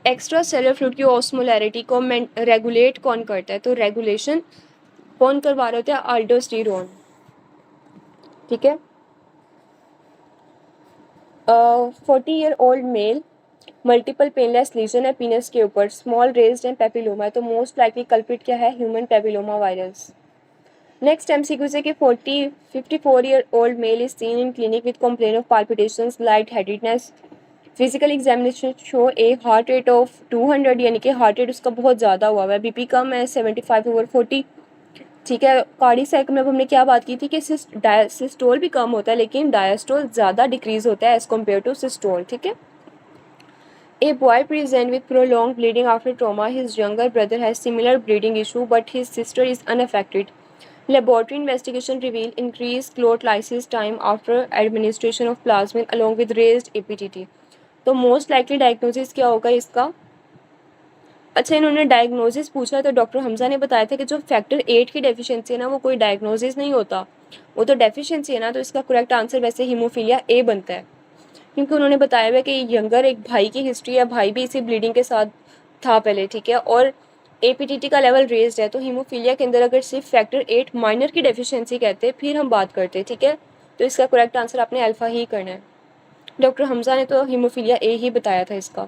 एक्स्ट्रा सेलुलर फ्लूइड की ऑस्मोलैरिटी को रेगुलेट कौन करता है? तो रेगुलेशन कौन करवा रहे होते हैं? अल्डोस्टेरोन, ठीक है। 40-year-old mail, multiple painless legion है पीनस के ऊपर, स्मॉल रेज्ड एंड पेपिलोमा है, तो मोस्ट लाइकली कल्प्रिट क्या है? Human papilloma virus. Next MCQ से कि 54-year-old male is seen in clinic with complain of palpitations, light headedness, physical examination show a heart rate of 200, यानी कि हार्ट रेट उसका बहुत ज़्यादा हुआ है, BP कम है 75/40, ठीक है। कार्डियक साइकिल में अब हमने क्या बात की थी कि सिस्टोल भी कम होता है लेकिन डायस्टोल ज़्यादा डिक्रीज होता है एज कम्पेयर टू सिस्टोल, ठीक है। A boy present with prolonged bleeding after trauma. His younger brother has similar bleeding issue, but his sister is unaffected. Laboratory investigation reveal increased clot lysis time after administration of plasmin along with raised APTT. तो मोस्ट लाइकली डायग्नोसिस क्या होगा इसका? अच्छा, इन्होंने डायग्नोसिस पूछा तो डॉक्टर हमजा ने बताया था कि जो फैक्टर 8 की डेफिशिएंसी है ना वो कोई डायग्नोसिस नहीं होता, वो तो डेफिशिएंसी है ना। तो इसका करेक्ट आंसर वैसे हीमोफीलिया ए बनता है, क्योंकि उन्होंने बताया हुआ कि यंगर एक भाई की हिस्ट्री है, भाई भी इसी ब्लीडिंग के साथ था पहले, ठीक है, और APTT का लेवल रेज्ड है। तो हीमोफीलिया के अंदर अगर सिर्फ फैक्टर 8 माइनर की डेफिशिएंसी कहते फिर हम बात करते, ठीक है। तो इसका करेक्ट आंसर आपने अल्फा ही करना है। डॉक्टर हमजा ने तो हीमोफीलिया ए ही बताया था इसका।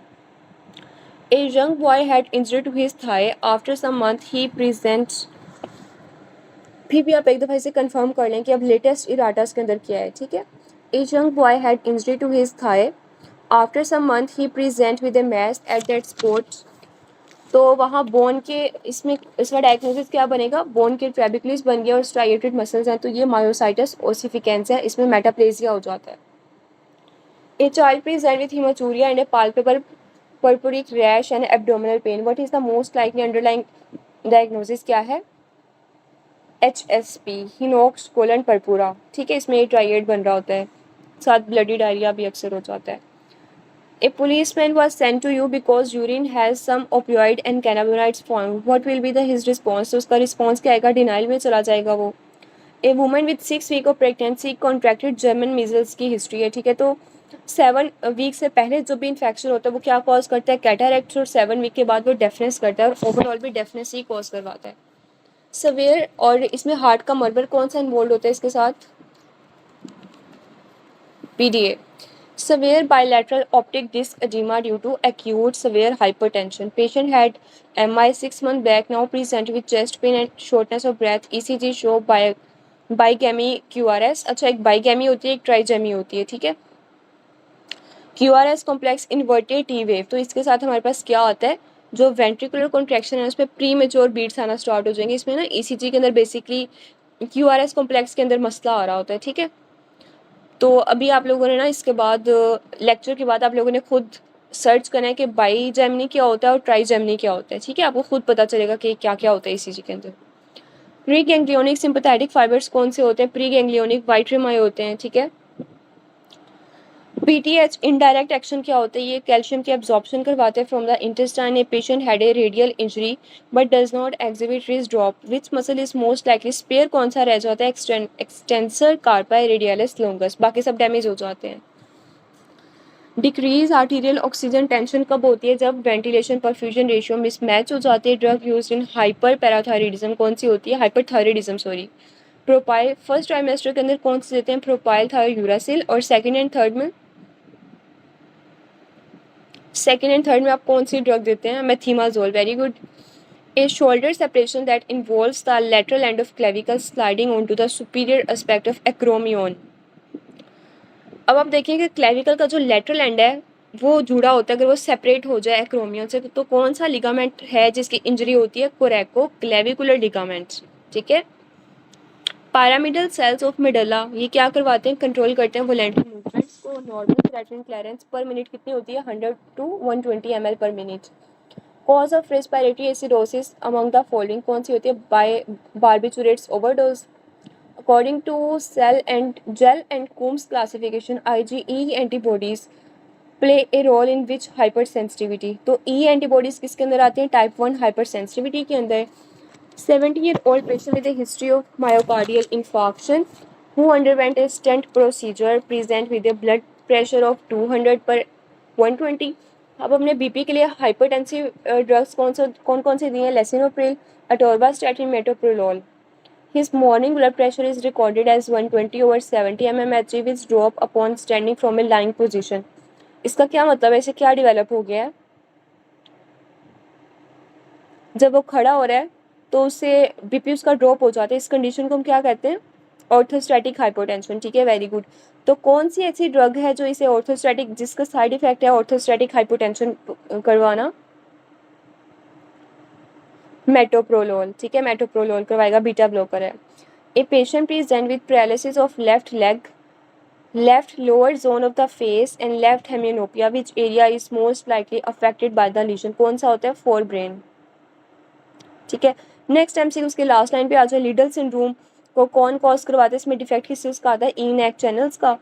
A young boy had injury to his thigh. After some month he presents, फिर भी आप एक दफ़ा इसे कंफर्म कर लें कि अब लेटेस्ट इराटास के अंदर क्या है, ठीक है। A young boy had injury to his thigh. After some month he present with a mass at that spot. तो वहाँ बोन के इसमें इसका डायग्नोसिस क्या बनेगा? बोन के ट्रेबिकुलस बन गया और स्ट्राइएटेड मसल्स हैं, तो ये मायोसाइटस ओसिफिकेंस है, इसमें मेटाप्लेजिया हो जाता है। A child present with hematuria and a palpable purpuric rash and abdominal pain. What is the most likely underlying diagnosis क्या है? HSP, हिनोक्स कोलन पर्पूरा, ठीक है। इसमें ट्राइएड बन रहा होता है, साथ ब्लडी डायरिया भी अक्सर हो जाता है। A policeman was sent to you because urine has some opioid and cannabinoids found. What will be his response? तो उसका रिस्पॉन्स क्या आएगा? डिनाइल में चला जाएगा वो। A woman with 6 weeks of pregnancy contracted German measles की हिस्ट्री है, ठीक है। तो 7 वीक से पहले जो भी इन्फेक्शन होता है वो क्या कॉज करता है? कैटारेक्ट, और 7 वीक के बाद वो डेफनेस करता है और ओवरऑल भी डेफनेस ही कॉज करवाता है। सवेयर, और इसमें हार्ट का मर्मर कौन सा इन्वॉल्व होता है इसके साथ? PDA। severe bilateral optic disc edema due to acute severe hypertension. Patient had MI 6 months back, now present with chest pain and shortness of breath. ECG show bigamy QRS. अच्छा, एक बाइगैमी होती है, एक ट्राइजेमी होती है, ठीक है। QRS complex inverted T wave, तो इसके साथ हमारे पास क्या आता है, जो वेंट्रिकुलर कॉन्ट्रैक्शन है उस पर प्री मेच्योर बीट्स आना स्टार्ट हो जाएंगे। इसमें ना ECG के अंदर बेसिकली QRS कॉम्प्लेक्स के अंदर मसला आ रहा होता है, ठीक है। तो अभी आप लोगों ने ना इसके बाद लेक्चर के बाद आप लोगों ने खुद सर्च करना है कि बाई जेमनी क्या होता है और ट्राई जेमनी क्या होता है, ठीक है। आपको खुद पता चलेगा कि क्या क्या होता है ECG के अंदर। प्री गैंग्लियोनिक सिंपैथेटिक फाइबर्स कौन से होते हैं, प्री गैंग्लियोनिक वाइट रिमाई होते हैं, ठीक है। PTH इनडायरेक्ट एक्शन क्या होता है, ये कैल्शियम की एब्जॉर्प्शन करवाते हैं from the intestine. A patient had a radial injury but does not exhibit wrist drop, which muscle is most likely spare, कौन सा रह जाता है, एक्सटेंसर कार्पाई रेडियलिस लॉन्गस, बाकी सब डैमेज हो जाते हैं। डिक्रीज आर्टीरियल ऑक्सीजन टेंशन कब होती है, जब वेंटिलेशन परफ्यूजन रेशियो मिसमैच हो जाती है। ड्रग यूज इन हाइपर पैराथायरिडिज्म कौन सी होती है, hyperthyroidism sorry. Propyl first trimester के अंदर कौन से देते हैं, प्रोपाइल थायोयूरासिल, और सेकंड एंड थर्ड में आप कौन सी ड्रग देते हैं, methimazole, very good. A shoulder separation that involves the lateral end of clavicle sliding on to the superior aspect of acromion. अब आप देखिए कि क्लेविकल का जो लेटरल एंड है वो जुड़ा होता है, अगर वो सेपरेट हो जाए एक्रोमियन से, तो कौन सा लिगामेंट है जिसकी इंजरी होती है, कोरेको क्लेविकुलर लिगामेंट, ठीक है। पैरामिडल सेल्स ऑफ मिडला ये क्या करवाते हैं, कंट्रोल करते हैं वोलेंटरी मूवमेंट्स को। नॉर्मल क्रिएटिनिन क्लियरेंस पर मिनट कितनी होती है, 100 to 120 ml पर मिनट। Cause of respiratory acidosis among the following कौन सी होती है, by barbiturates overdose. According to cell and Gell and Coombs classification, IgE antibodies play a role in which hyper sensitivity, तो E एंटीबॉडीज किसके अंदर आती हैं, टाइप 1 हाइपर सेंसिटिविटी के अंदर। 70-year-old patient with a history of myocardial infarction who underwent a stent procedure present with a blood pressure of 200 per 120। अब हमने BP के लिए हाइपरटेंसिव ड्रग्स कौन कौन से दिए हैं, लेसिनोप्रिल, अटोरवास्टैटिन, metoprolol. His morning blood pressure is recorded as 120/70 mmHg which drop upon standing from a lying position। इसका क्या मतलब है, इसे क्या डेवलप हो गया है, जब वो खड़ा हो रहा है तो उससे बीपी उसका ड्रॉप हो जाता है। इस कंडीशन को हम क्या कहते हैं, ऑर्थोस्टैटिक हाइपोटेंशन, ठीक है, वेरी गुड। तो कौन सी ऐसी ड्रग है जो इसे ऑर्थोस्टैटिक, जिसका साइड इफेक्ट है ऑर्थोस्टैटिक हाइपोटेंशन करवाना, मेटोप्रोलोल, ठीक है, मेटोप्रोलोल करवाएगा, बीटा ब्लॉकर है। A patient present with paralysis of left leg, left lower zone of the face and left hemianopia, which area is most likely affected by the lesion, कौन सा होता है, फोर ब्रेन, ठीक है। नेक्स्ट MCQ उसके लास्ट लाइन पे आ जाए, लीडल सिंड्रोम को कौन कॉज करवाता है, इसमें डिफेक्ट किस चीज़ का आता है, ई नेक चैनल्स का।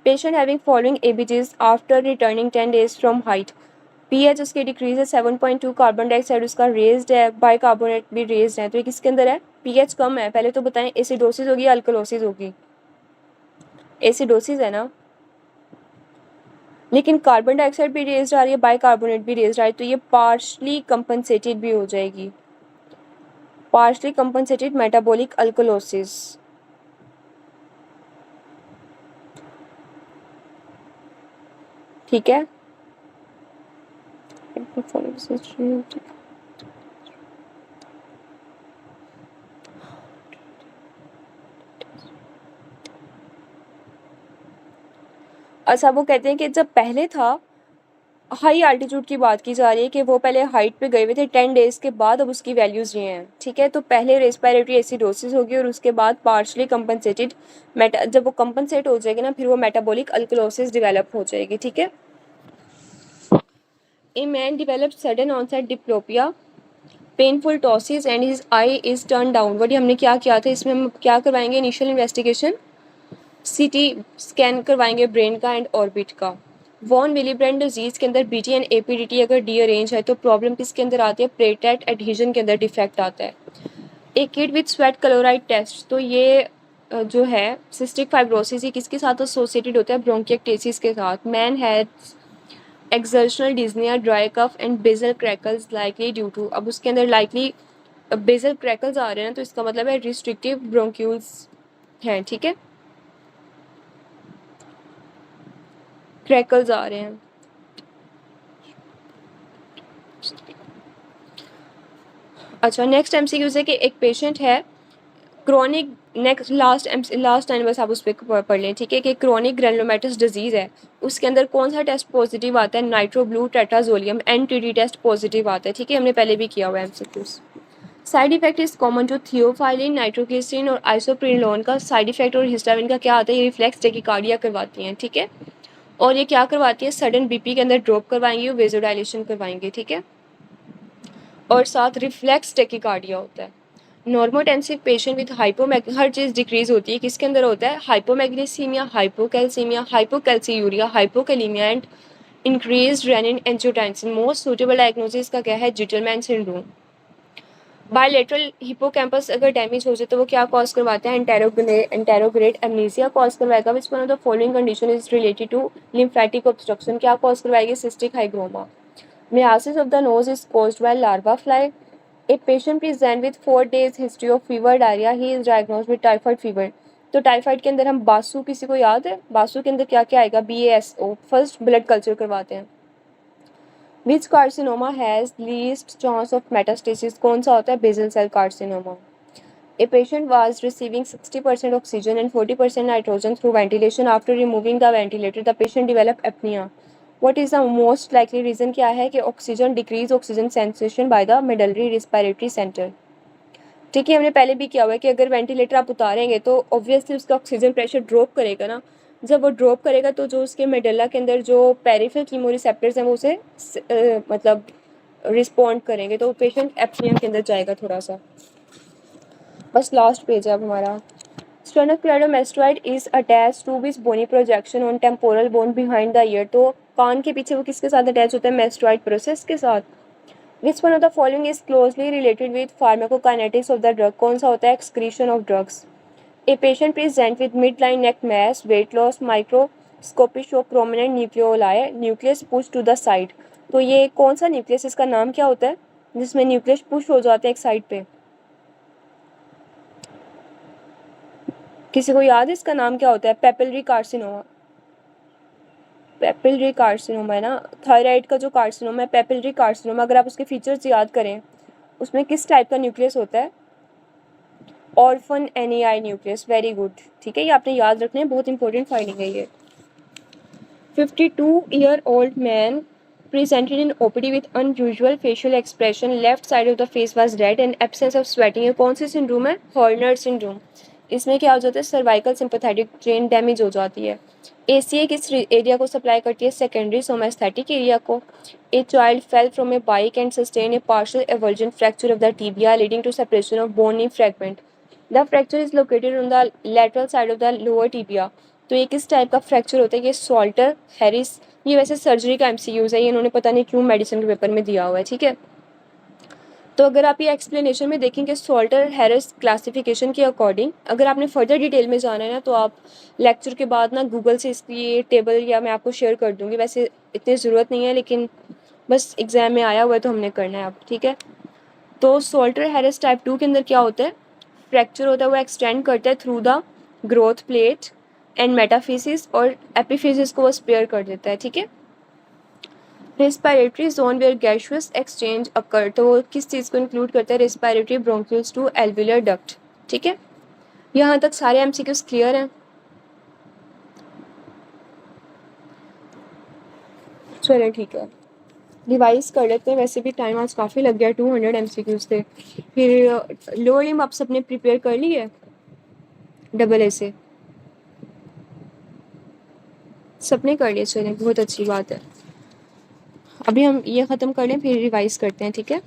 Patient having following ABGs after returning 10 days from height, pH उसके डिक्रीज है 7.2, कार्बन डाइऑक्साइड उसका रेज्ड है, बाइकार्बोनेट भी रेज्ड है, तो ये किसके अंदर है, pH कम है। पहले तो बताएं एसिडोसिस होगी या अल्कलोसिस होगी, एसिडोसिस है ना, लेकिन कार्बन डाइऑक्साइड भी रेज्ड आ रही है, बाइकार्बोनेट भी रेज्ड आ रही है, तो ये पार्शली कंपनसेटेड भी हो जाएगी, partially compensated metabolic alkalosis, ठीक है। अच्छा, वो कहते हैं कि जब पहले था, हाई आल्टीट्यूड की बात की जा रही है कि वो पहले हाइट पे गए हुए थे 10 days के बाद, अब उसकी वैल्यूज़ ये हैं, ठीक है। तो पहले रेस्पिरेटरी एसिडोसिस होगी और उसके बाद पार्शली कंपनसेटेड जब वो कंपनसेट हो जाएगी ना, फिर वो मेटाबॉलिक अल्कलोसिस डेवलप हो जाएगी, ठीक है। A man develop sudden onset diplopia, painful ptosis and his eye is turn downward. हमने क्या किया था, इसमें हम क्या करवाएंगे, इनिशियल इन्वेस्टिगेशन CT स्कैन करवाएंगे ब्रेन का एंड ऑर्बिट का। वॉन विलीब्रेंड डिजीज के अंदर BT एंड APDT अगर डी अरेंज है तो प्रॉब्लम किसके अंदर आती है, प्लेटलेट एडहेजन के अंदर डिफेक्ट आता है। A kid with sweat chloride test, तो ये जो है सिस्टिक फाइब्रोसिस, ये किसके साथ एसोसिएटेड होता है, ब्रोंकिएक्टेसिस के साथ। Man has exertional dyspnea, dry cough and basal crackles likely due to, अब उसके अंदर लाइकली बेजल क्रैकल्स आ रहे हैं, तो इसका मतलब है रिस्ट्रिक्टिव ब्रोंक्यूल्स हैं, ठीक है। क्रैकल्स आ रहे हैं। अच्छा, नेक्स्ट एमसीक्यूज है कि एक पेशेंट है क्रॉनिक, नेक्स्ट लास्ट टाइम बस आप उस पर पढ़ लें, ठीक है, कि क्रॉनिक ग्रेनुलोमेटस डिजीज़ है, उसके अंदर कौन सा टेस्ट पॉजिटिव आता है, nitro blue tetrazolium NTD test positive आता है, ठीक है, हमने पहले भी किया हुआ है MCQs. Side effect is common to theophylline, nitroglycerin और आइसोप्रिनोलोन का साइड इफेक्ट और हिस्टामिन का क्या आता है, ये रिफ्लेक्स टेकिकार्डिया करवाती हैं, ठीक है, और ये क्या करवाती है, सडन बीपी के अंदर ड्रॉप करवाएंगे और वेजोडाइलेशन करवाएंगे, ठीक है, और साथ रिफ्लेक्स टेकिकार्डिया होता है। नॉर्मोटेंसिव पेशेंट विद हर चीज़ डिक्रीज होती है, किसके अंदर होता है, hypomagnesaemia, hypocalcaemia, hypocalciuria, hypokalaemia and increase renin angiotensin. Most suitable diagnosis का क्या है, जिटलमैन सिंड्रोम। बायलेटरल हिपोकैम्पस अगर डैमेज हो जाए तो वो क्या कॉज करवाते हैं, एंटेरोग्रेड एमनीसिया कॉज करवाएगा। Which one of the following condition is related to lymphatic obstruction, क्या कॉज करवाएगी, cystic hygroma. Myiasis of the nose is caused by larva fly. A patient present with 4 days history of fever diarrhea. He is diagnosed with typhoid fever. तो टाइफाइड के अंदर हम बासु, किसी को याद है बासु के अंदर क्या क्या आएगा, BASO, फर्स्ट ब्लड कल्चर करवाते हैं। Which carcinoma has least chance of metastasis, कौन सा होता है, basal cell carcinoma. A patient was receiving 60% oxygen and 40% nitrogen through ventilation. After removing the ventilator, the patient developed apnea. What is the most likely reason, क्या है कि oxygen decrease oxygen sensation by the medullary respiratory centre, ठीक है, हमने पहले भी किया हुआ है कि अगर वेंटिलेटर आप उतारेंगे तो ऑब्वियसली उसका ऑक्सीजन प्रेशर ड्रॉप करेगा ना, जब वो ड्रॉप करेगा तो जो उसके मेडल्ला के अंदर जो पेरिफेरल कीमोरिसेप्टर्स हैं वो उसे मतलब रिस्पॉन्ड करेंगे, तो पेशेंट एप्निया के अंदर जाएगा थोड़ा सा। बस लास्ट पेज है अब हमारा। Sternocleidomastoid is attached to which bony projection on temporal bone behind the ear, तो कान के पीछे वो किसके साथ अटैच होता है, mastoid प्रोसेस के साथ। Which one of the following is closely related with pharmacokinetics of the drug, कौन सा होता है, excretion of drugs। A patient present with midline neck mass, weight loss, microscopy show prominent nucleoli, nucleus pushed to the side, तो ये कौन सा न्यूक्लियस, इसका नाम क्या होता है जिसमें न्यूक्लियस पुश हो जाते हैं एक साइड पे, किसी को याद है इसका नाम क्या होता है, पेपिलरी कार्सिनोमा। पेपिलरी कार्सिनोमा है ना, थायराइड का जो कार्सिनोमा है पेपिलरी कार्सिनोमा, अगर आप उसके फीचर्स याद करें उसमें किस टाइप का न्यूक्लियस होता है, orphan NAI nucleus, very good, ठीक है, ये आपने याद रखना है, बहुत इंपॉर्टेंट फाइंडिंग है ये। 52-year-old man presented in OPD with unusual facial expression, left side of the face was red and absence of sweating। ये कौन सी सिंड्रोम है, हॉर्नर सिंड्रोम। इसमें क्या हो जाता है, सर्वाइकल सिंपैथेटिक चेन डैमेज हो जाती है। ACA किस एरिया को सप्लाई करती है, सेकेंडरी सोमेस्थेटिक एरिया को। A child fell from a bike and sustain a partial eversion fracture of the tibia leading to separation of bone in fragment. The fracture is located on the lateral side of the lower tibia, तो ये किस टाइप का फ्रैक्चर होता है, ये सॉल्टर हैरिस, ये वैसे सर्जरी का MCQs है, ये इन्होंने पता नहीं क्यों मेडिसिन के पेपर में दिया हुआ है, ठीक है। तो अगर आप ये एक्सप्लेनेशन में देखेंगे सॉल्टर हैरिस क्लासिफिकेशन के अकॉर्डिंग, अगर आपने फर्दर डिटेल में जाना है ना तो आप लेक्चर के बाद ना गूगल से इसकी ये टेबल या मैं आपको शेयर कर दूँगी, वैसे इतनी ज़रूरत नहीं है लेकिन बस एग्ज़ाम में आया हुआ है तो हमने करना है अब, ठीक है। तो सॉल्टर हैरिस टाइप 2 के अंदर क्या होता है, फ्रैक्चर होता है वो एक्सटेंड करता है through the growth plate and metaphysis और एपिफिसिस को वो स्पेयर कर देता है, ठीक है। Respiratory zone where gaseous exchange occur, तो वो किस चीज़ को इंक्लूड करता है, respiratory bronchioles to alveolar duct, ठीक है। यहाँ तक सारे MCQs क्लियर हैं, चलिए ठीक है, रिवाइज कर लेते हैं, वैसे भी टाइम आज काफ़ी लग गया, 200 MCQs थे। फिर लोअर लिम्ब आप सबने प्रिपेयर कर ली है AA से, सबने कर लिया, चलें बहुत अच्छी बात है। अभी हम ये ख़त्म कर लें फिर रिवाइज करते हैं, ठीक है।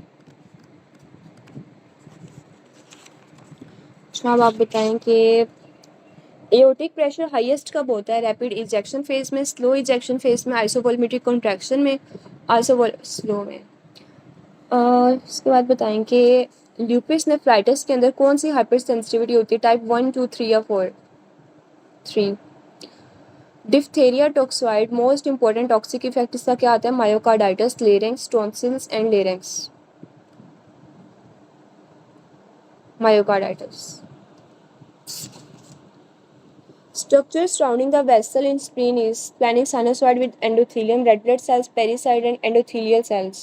अच्छा अब आप बताएं कि एओर्टिक प्रेशर हाईएस्ट कब होता है, रैपिड इजेक्शन फेज में, स्लो इजेक्शन फेज में, आइसोवोल्मेट्रिक कॉन्ट्रैक्शन में, स्लो में। इसके बाद बताएं कि ल्यूपिस नेफ्राइटिस के अंदर कौन सी हाइपर सेंसिटिविटी होती है, टाइप 1, 2, 3 या 4, 3। Diphtheria toxoid most important toxic effect इसका क्या आता है, myocarditis, larynx, tonsils and larynx, myocarditis. Structure surrounding the vessel in spleen is splenic sinusoid with endothelium, red blood cells, pericyte and endothelial cells.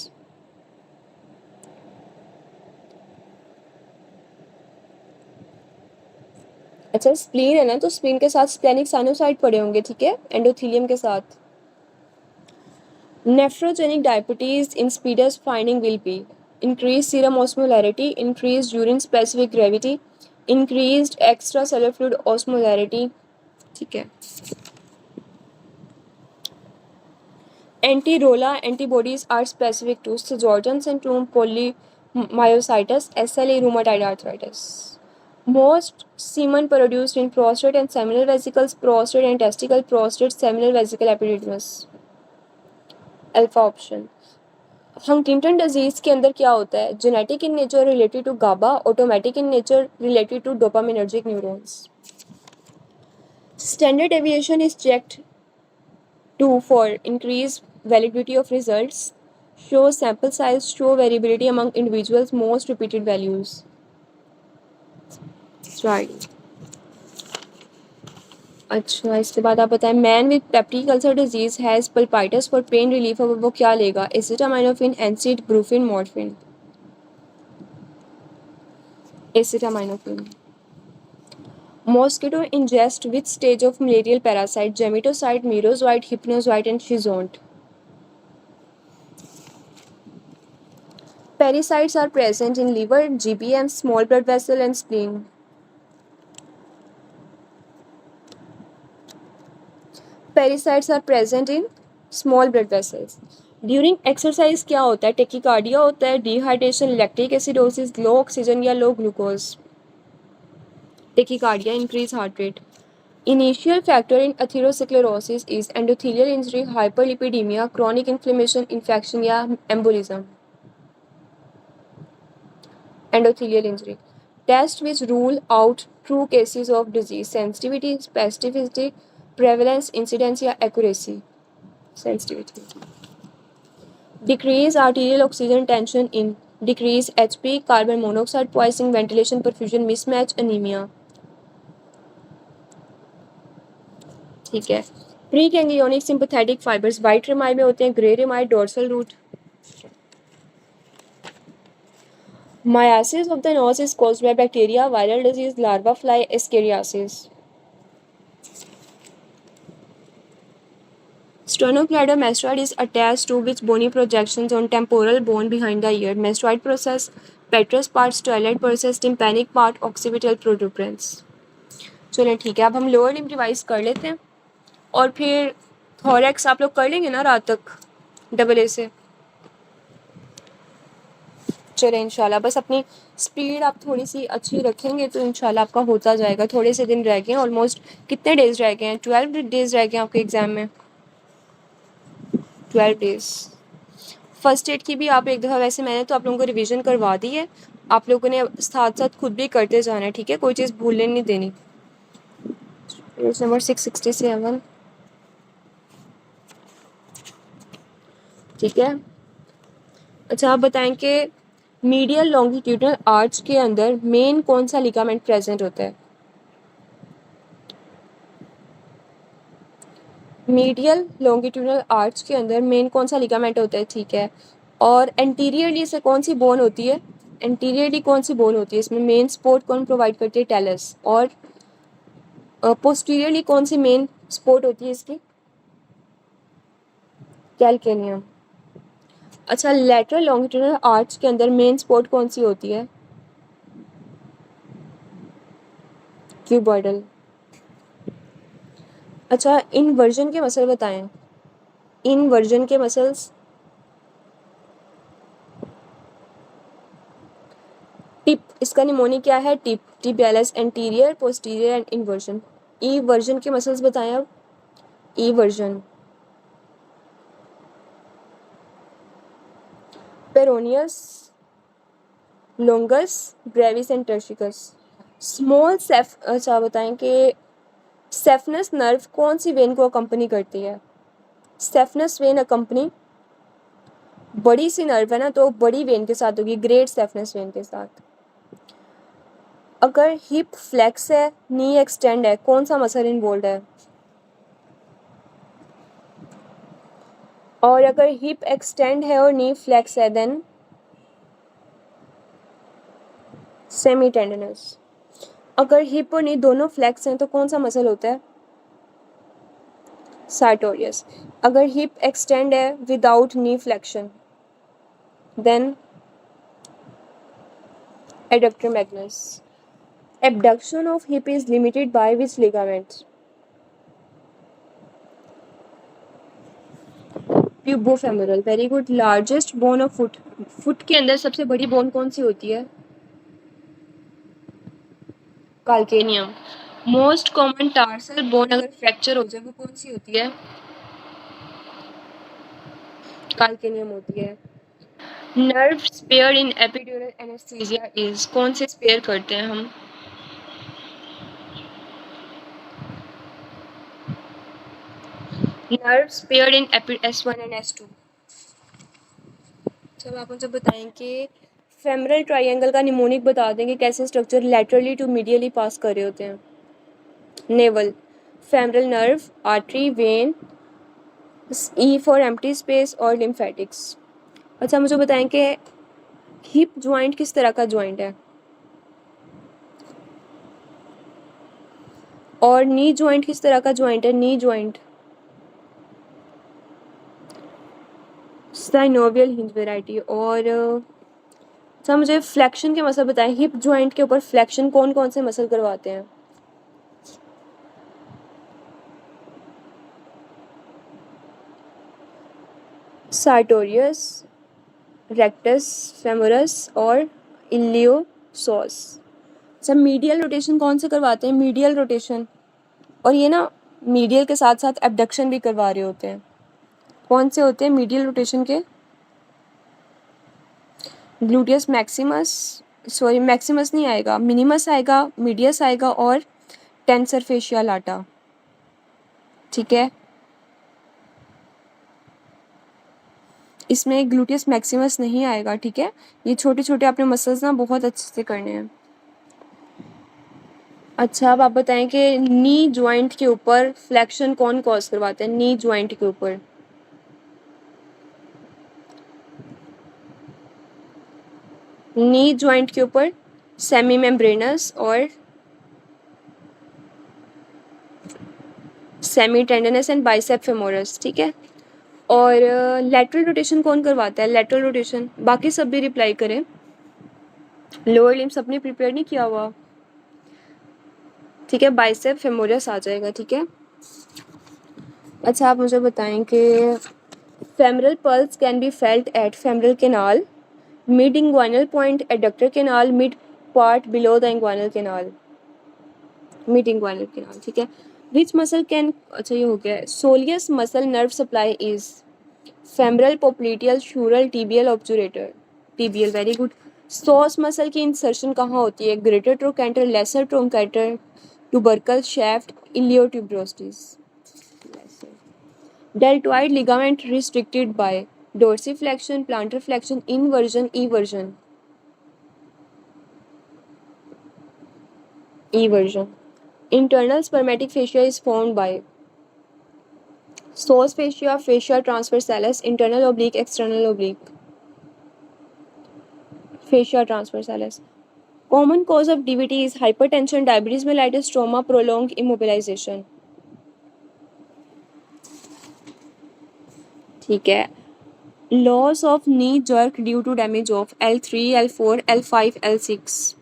अच्छा स्प्लीन है ना, तो स्प्लीन के साथ स्प्लेनिक साइनोसाइड पड़े होंगे, ठीक है, एंडोथीलियम के साथ. Nephrogenic diabetes in speeders finding will be increased serum osmolarity, increased urine specific gravity, increased extracellular fluid osmolarity, ठीक है. Anti-ROLA antibodies are specific to Sjogren's syndrome, polymyositis, SLE, rheumatoid arthritis. Most semen produced in prostate and seminal vesicles, prostate and testicle, prostate, seminal vesicle, epididymis. Alpha option. Huntington disease के अंदर क्या होता है? Genetic in nature related to GABA, automatic in nature related to dopaminergic neurons. Standard deviation is checked to for increase validity of results, show sample size, show variability among individuals, most repeated values. Right. अच्छा इसके बाद आप बताएं. Man with peptic ulcer disease has pulpitis for pain relief, अब वो क्या लेगा? Acetaminophen, antacid, ibuprofen, morphine. Acetaminophen. Mosquito ingest which stage of malarial parasite? Gemetocyte, merozoite, hypnozoite and schizont. Parasites are present in liver, GBM, small blood vessel and spleen. Parasites are present in small blood vessels. During exercise क्या होता है? टेकिकार्डिया होता है, dehydration, lactic acidosis, low oxygen या low glucose. Tachycardia, increase heart rate. Initial factor in atherosclerosis is endothelial injury, hyperlipidemia, chronic inflammation, infection या embolism. Endothelial injury. Tests which rule out true cases of disease: sensitivity, specificity, prevalence, incidence या accuracy. Sensitivity. Decrease arterial oxygen tension in decrease HP, carbon monoxide poisoning, ventilation perfusion mismatch, anemia. ठीक है. Pre ganglionic sympathetic fibres white rami में होते हैं, grey rami, dorsal root. Myiasis of the nose is caused by bacteria, viral disease, larva fly, escheriasis. Sternocleidomastoid is attached to which bony projections on temporal bone behind the ear? Mastoid process, petrous part, styloid process, tympanic part, occipital protuberance. चलिए ठीक है, अब हम लोअर लिम्ब रिवाइज कर लेते हैं और फिर थोरैक्स आप लोग कर लेंगे ना रात तक डबल ए से. चले इंशाल्लाह, बस अपनी स्पीड आप थोड़ी सी अच्छी रखेंगे तो इंशाल्लाह आपका होता जाएगा. थोड़े से दिन रह गए हैं, ऑलमोस्ट कितने डेज रह गए हैं? 12 डेज रह गए हैं आपके एग्ज़ाम में. 12 डेज. फर्स्ट एड की भी आप एक दफ़ा, वैसे मैंने तो आप लोगों को रिवीजन करवा दी है, आप लोगों ने साथ साथ खुद भी करते जाना है, ठीक है, कोई चीज़ भूलने नहीं देनी. Page number 667. ठीक है. अच्छा आप बताएं कि मीडियल लॉन्गिट्यूडनल आर्च के अंदर मेन कौन सा लिगामेंट प्रेजेंट होता है? मीडियल लॉन्गिट्यूडनल आर्च के अंदर मेन कौन सा लिगामेंट होता है? ठीक है. और एंटीरियरली से कौन सी बोन होती है? एंटीरियरली कौन सी बोन होती है? इसमें मेन सपोर्ट कौन प्रोवाइड करती है? टेलस. और पोस्टीरियरली कौन सी मेन सपोर्ट होती है इसकी? कैल्केनियम. अच्छा लेटरल लॉन्गिट्यूडनल आर्च के अंदर मेन सपोर्ट कौन सी होती है? क्यूबॉइडल. अच्छा इनवर्जन के मसल बताएं. इनवर्जन के मसल्स. टिप, इसका निमोनिक क्या है? Tip. Tibialis anterior, posterior and inversion. Eversion के मसल्स बताएं अब. Eversion. Peroneus, longus, brevis and tertius. Small safe. अच्छा बताएं कि सेफनस नर्व कौन सी वेन को अकम्पनी करती है? सेफनस वेन अकम्पनी, बड़ी सी नर्व है ना, तो बड़ी वेन के साथ होगी, ग्रेट सेफनस वेन के साथ. अगर हिप फ्लेक्स है, नी एक्सटेंड है, कौन सा मसल इन्वॉल्व है? और अगर हिप एक्सटेंड है और नी फ्लेक्स है देन सेमी टेंडनस। अगर हिप और नी दोनों फ्लेक्स हैं तो कौन सा मसल होता है? सार्टोरियस। अगर हिप एक्सटेंड है without knee flexion then adductor magnus. Abduction of hip is limited by which ligaments? Pubofemoral, very good. Largest bone of foot, foot के अंदर सबसे बड़ी बोन कौन सी होती है? Calcaneum. Most common tarsal bone अगर फ्रैक्चर हो जाए वो कौन सी होती है? काल्केनियम होती है। Nerve spare in epidural anaesthesia is, कौन से स्पेयर करते हैं हम? Nerve spare in S1 and S2। जब आप मुझे बताएं कि फेमरल ट्रायंगल का निमोनिक बता देंगे कैसे स्ट्रक्चर लेटरली टू मीडियली पास कर रहे होते हैं? Naval. Femoral nerve, artery, when, E for empty space और लिम्फेटिक्स। अच्छा मुझे बताएं कि हिप ज्वाइंट किस तरह का ज्वाइंट है और नी ज्वाइंट किस तरह का ज्वाइंट है? Knee joint synovial hinge variety. और अच्छा मुझे फ्लेक्शन के मसल बताएं, हिप ज्वाइंट के ऊपर फ्लेक्शन कौन कौन से मसल करवाते हैं? सार्टोरियस, रेक्टस, फेमोरस और इलियोसोस। अच्छा मीडियल रोटेशन कौन से करवाते हैं? मीडियल रोटेशन, और ये ना मीडियल के साथ साथ एबडक्शन भी करवा रहे होते हैं। कौन से होते हैं मीडियल रोटेशन के? ग्लूटियस मैक्सिमस, सॉरी मैक्सिमस नहीं आएगा, मिनिमस आएगा, मीडियस आएगा और टेंसर फेशिया लाटा। ठीक है, इसमें ग्लूटियस मैक्सिमस नहीं आएगा। ठीक है, ये छोटे छोटे अपने मसल्स ना बहुत अच्छे से करने हैं। अच्छा अब आप बताएं कि नी ज्वाइंट के ऊपर फ्लेक्शन कौन कॉज करवाते हैं? नी ज्वाइंट के ऊपर नी ज्वाइंट के ऊपर सेमी मेम्ब्रेनस और सेमी टेंडनस एंड बाइसेप फेमोरस। ठीक है, और लेटरल रोटेशन कौन करवाता है? लेटरल रोटेशन बाकी सब भी रिप्लाई करें, लोअर लिम्स अपने प्रिपेयर नहीं किया हुआ। ठीक है, बाइसेप फेमोरस आ जाएगा। ठीक है, अच्छा आप मुझे बताएं कि femoral pulse can be felt at femoral canal, mid inguinal point, adductor canal, mid part below the inguinal canal, mid inguinal canal. ठीक है, विच मसल कैन, अच्छा ये हो गया। Soleus muscle nerve supply is femoral, popliteal, sural, tibial, obturator. Tibial, very good. Psoas muscle की इंसर्शन कहाँ होती है? Greater trochanter, lesser trochanter, tubercle shaft, iliotuberosity. Deltoid ligament restricted by dorsiflexion, plantar flexion, inversion, ईवर्जन। Eversion. Internal spermatic fascia is formed by psoas fascia, fascia transversalis, internal oblique, external oblique, fascia transversalis. Common cause of DVT is hypertension, diabetes mellitus, trauma, prolong immobilisation. ठीक है, loss of knee jerk due to damage of L3, L4, L5, L6।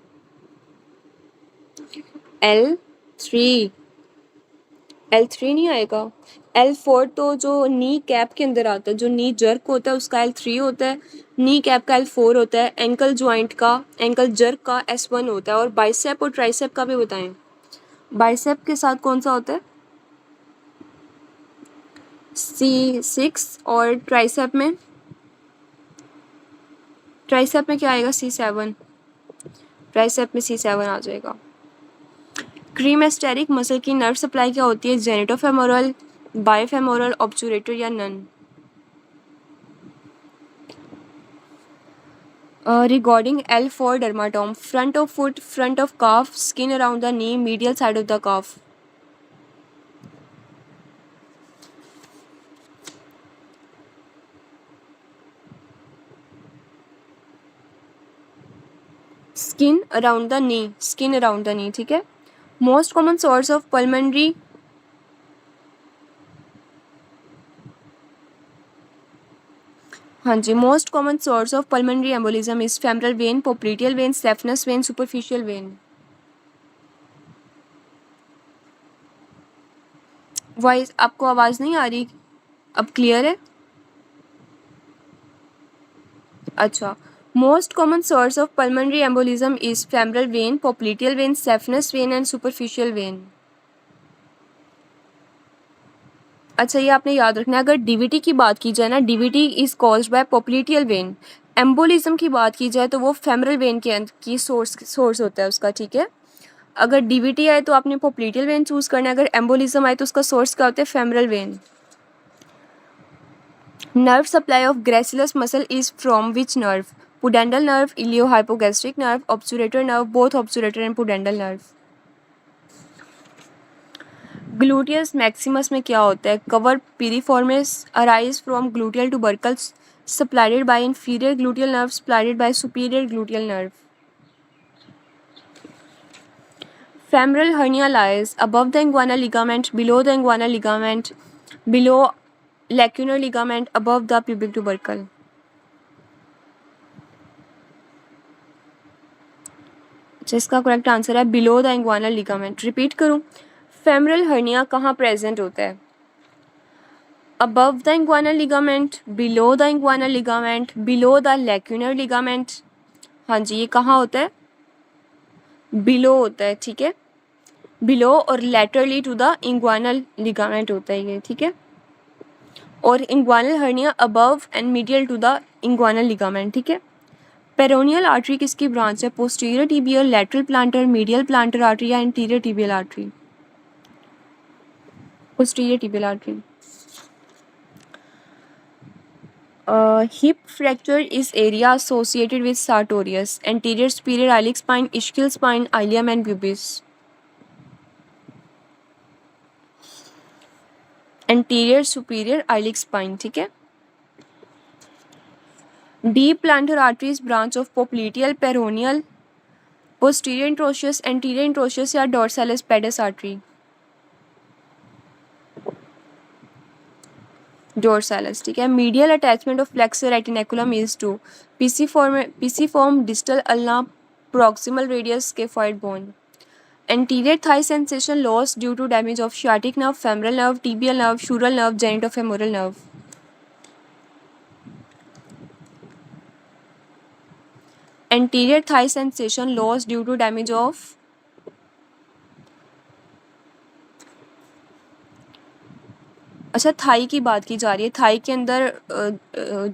L3, L3 नहीं आएगा। L4 तो जो नी कैप के अंदर आता है, जो नी जर्क होता है उसका L3 होता है, नी कैप का L4 होता है, एंकल ज्वाइंट का, एंकल जर्क का S1 होता है। और बाइसेप और ट्राइसेप का भी बताएं, बाइसेप के साथ कौन सा होता है? C6, और ट्राइसेप में, ट्राइसेप में क्या आएगा? C7, ट्राइसेप में C7 आ जाएगा। क्रीमेस्टेरिक मसल की नर्व सप्लाई क्या होती है? जेनेटोफेमोरल, बायोफेमोरल, ऑब्चुरेटर या none? Regarding L4 dermatome, front of foot, front of calf, skin around the knee, medial side of the calf. Skin around the knee, skin around the knee, ठीक है. Most common source of pulmonary, हाँ जी, most common source of pulmonary embolism is femoral vein, popliteal vein, saphenous vein, superficial vein. Voice आपको आवाज़ नहीं आ रही? अब क्लियर है? अच्छा. Most common source of pulmonary embolism is femoral vein, popliteal vein, saphenous vein and superficial vein. अच्छा, ये आपने याद रखना है. अगर डीवीटी की बात की जाए ना, DVT is caused bye popliteal when. Embolism की बात की जाए तो वो फेमरल वेन की सोर्स होता है उसका, ठीक है. अगर डीवीटी आए तो आपने पोप्लिटियल वेन चूज करना है. अगर एम्बोलिज्म आए तो उसका सोर्स क्या होता है? Femoral vein. Nerve supply of gracilis muscle is from which nerve? Pudendal nerve, iliohypogastric nerve, obturator nerve, both obturator and pudendal nerve. Gluteus maximus में क्या होता है? Cover piriformis arise from gluteal tubercles supplied by inferior gluteal nerve supplied by superior gluteal nerve. Femoral hernia lies above the inguinal ligament, below the inguinal ligament, below lacunar ligament, above the pubic tubercle. जिसका करेक्ट आंसर है below the inguinal ligament. Repeat करूं, फेमरल हर्निया कहाँ प्रेजेंट होता है? Above the inguinal ligament, below the inguinal ligament, below the lacunar ligament. हाँ जी, ये कहाँ होता है? बिलो होता है, ठीक है. बिलो और laterally to the inguinal ligament होता है ये, ठीक है. और inguinal hernia above and medial to the inguinal ligament, ठीक है. पेरोनियल आर्टरी किसकी ब्रांच है? Posterior tibial, lateral plantar, medial plantar artery या anterior tibial artery? Posterior tibial artery. Hip fracture is area associated with sartorius, anterior superior iliac spine, ischial spine, ilium and pubis. Anterior superior iliac spine, ठीक है. Deep plantar arteries branch of popliteal, peroneal, posterior introitious, anterior introitious या dorsalis pedis artery? Dorsalis, ठीक है. Medial attachment of flexor retinaculum is to pisiform distal ulna, proximal radius scaphoid bone. Anterior thigh sensation lost due to damage of sciatic nerve, femoral nerve, tibial nerve, sural nerve, genitofemoral nerve. Anterior thigh sensation lost due to damage of अच्छा, थाई की बात की जा रही है. थाई के अंदर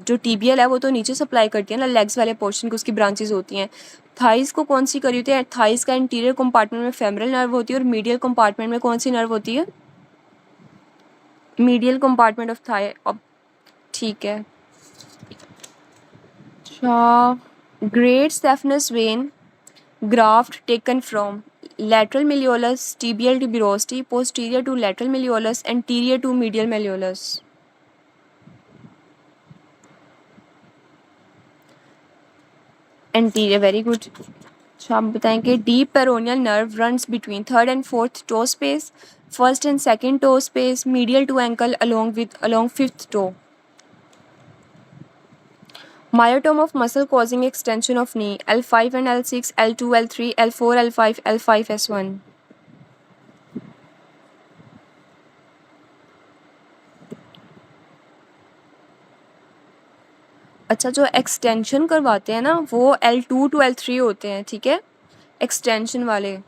जो टीबियल है वो तो नीचे सप्लाई करती है ना, लेग्स वाले पोर्शन को उसकी ब्रांचेस होती हैं. थाइस को कौन सी करी होती है? थाइस का इंटीरियर कंपार्टमेंट में फेमरल नर्व होती है और मीडियल कंपार्टमेंट में कौन सी नर्व होती है? Medial compartment of thigh. अब ठीक है. अच्छा, great saphenous vein graft taken from lateral malleolus, tibial tuberosity, posterior to lateral malleolus, anterior to medial malleolus. Anterior, very good. अच्छा, आप बताएंगे deep peroneal nerve runs between third and fourth toe space, first and second toe space, medial to ankle along fifth toe. Myotome of muscle causing extension of knee, L5 and L6, L2, L3, L4, L5, L5, S1. अच्छा, जो एक्सटेंशन करवाते हैं ना वो L2 to L3 होते हैं, ठीक है, एक्सटेंशन वाले.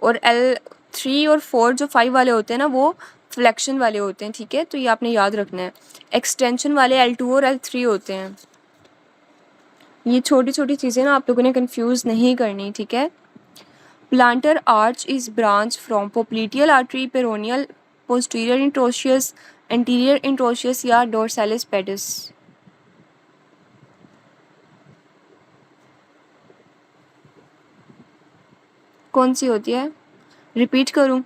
और L3 और 4 जो 5 वाले होते हैं ना वो फ्लेक्शन वाले होते हैं, ठीक है. तो ये आपने याद रखना है. एक्सटेंशन वाले L2 और L3 होते हैं. ये छोटी छोटी चीज़ें ना आप लोगों ने कंफ्यूज नहीं करनी, ठीक है. Planter arch is branch from popliteal artery, peroneal, posterior interosseous, anterior interosseous या डोर्सालिस पेडिस. कौन सी होती है? रिपीट करूँ?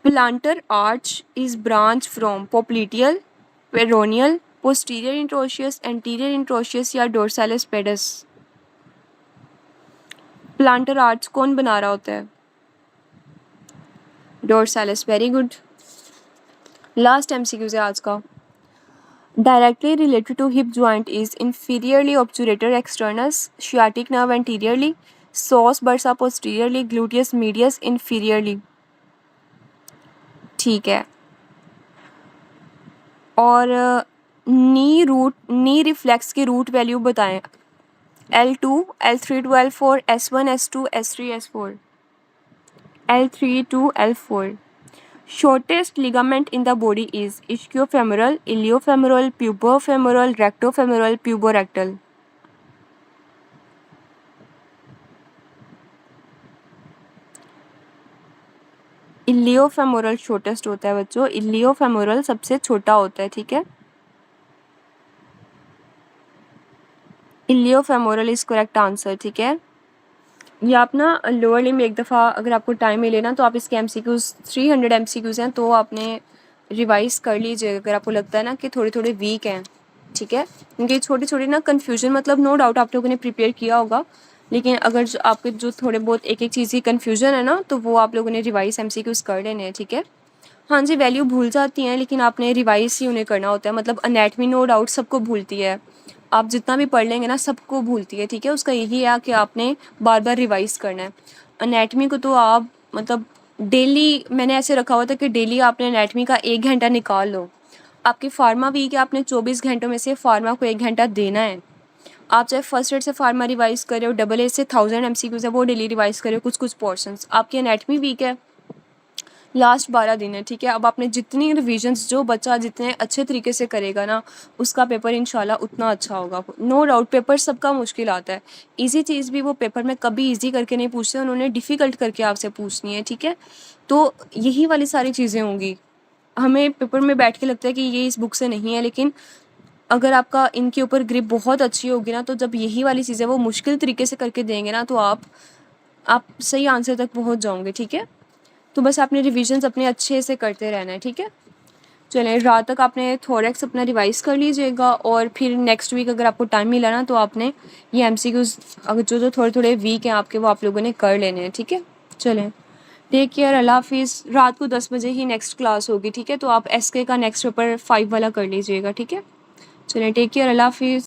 Planter arch is branch from popliteal, peroneal, posterior interosseous, anterior interosseous या डोर्सालिस पेडस। प्लांटर आर्च कौन बना रहा होता है? Dorsalis. Very good. Last MCQ है आज का। Directly related to hip joint is inferiorly obturator externus, sciatic nerve anteriorly, psoas bursa posteriorly, gluteus medius inferiorly। ठीक है। और नी रिफ्लेक्स की रूट वैल्यू बताएं। L2, L3 to L4, S1, S2, S3, S4, L3 to L4। Shortest ligament in the body is ischiofemoral, iliofemoral, pubofemoral, rectofemoral, puborectal। Iliofemoral shortest होता है बच्चों, इलियोफेमोरल सबसे छोटा होता है, ठीक है। इलियोफेमोरल इज करेक्ट आंसर, ठीक है। ये आप ना लोअर लिम्ब एक दफ़ा अगर आपको टाइम मिले ना तो आप इसके एमसीक्यूज़ 300 एमसीक्यूज़ हैं तो आपने रिवाइज़ कर लीजिए अगर आपको लगता है ना कि थोड़े थोड़े वीक हैं, ठीक है। क्योंकि छोटी छोटी ना कन्फ्यूजन, मतलब नो डाउट आप लोगों ने प्रिपेयर किया होगा, लेकिन अगर आपके जो थोड़े बहुत एक एक चीज़ की कन्फ्यूजन है ना तो वो आप लोगों ने रिवाइज एमसीक्यूज़ कर लेने हैं, ठीक है। हाँ जी, वैल्यू भूल जाती हैं लेकिन आपने रिवाइज ही उन्हें करना होता है। मतलब अनैटमी नो डाउट सबको भूलती है, आप जितना भी पढ़ लेंगे ना सबको भूलती है, ठीक है। उसका यही है कि आपने बार बार रिवाइज करना है। अनैटमी को तो आप मतलब डेली, मैंने ऐसे रखा हुआ था कि डेली आपने अनैटमी का 1 घंटा निकाल लो। आपकी फार्मा वीक है, आपने 24 घंटों में से फार्मा को 1 घंटा देना है। आप चाहे फर्स्ट एड से फार्मा रिवाइज कर रहे हो, डबल ए से 1000 एमसीक्यूज़ है वो डेली रिवाइज करो कुछ कुछ पोर्शंस। आपकी अनैटमी वीक है, लास्ट 12 दिन है, ठीक है। अब आपने जितनी रिविजन्स, जो बच्चा जितने अच्छे तरीके से करेगा ना उसका पेपर इंशाल्लाह उतना अच्छा होगा। नो डाउट पेपर सबका मुश्किल आता है, इजी चीज़ भी वो पेपर में कभी इजी करके नहीं पूछते, उन्होंने डिफ़िकल्ट करके आपसे पूछनी है, ठीक है। तो यही वाली सारी चीज़ें होंगी। हमें पेपर में बैठ के लगता है कि ये इस बुक से नहीं है, लेकिन अगर आपका इनके ऊपर ग्रिप बहुत अच्छी होगी ना तो जब यही वाली चीज़ें वो मुश्किल तरीके से करके देंगे ना तो आप सही आंसर तक पहुँच जाओगे, ठीक है। तो बस आपने रिविजन्स अपने अच्छे से करते रहना है, ठीक है। चलें, रात तक आपने थोरेक्स अपना रिवाइज़ कर लीजिएगा और फिर नेक्स्ट वीक अगर आपको टाइम मिला ना तो आपने ये एमसीक्यूज़ अगर जो थोड़े थोड़े वीक हैं आपके वो आप लोगों ने कर लेने हैं, ठीक है। चलें, टेक केयर, अल्लाह हाफिज़। रात को 10 बजे ही नेक्स्ट क्लास होगी, ठीक है। तो आप एसके का नेक्स्ट पेपर 5 वाला कर लीजिएगा, ठीक है। चलें, टेक केयर, अल्लाह हाफिज़।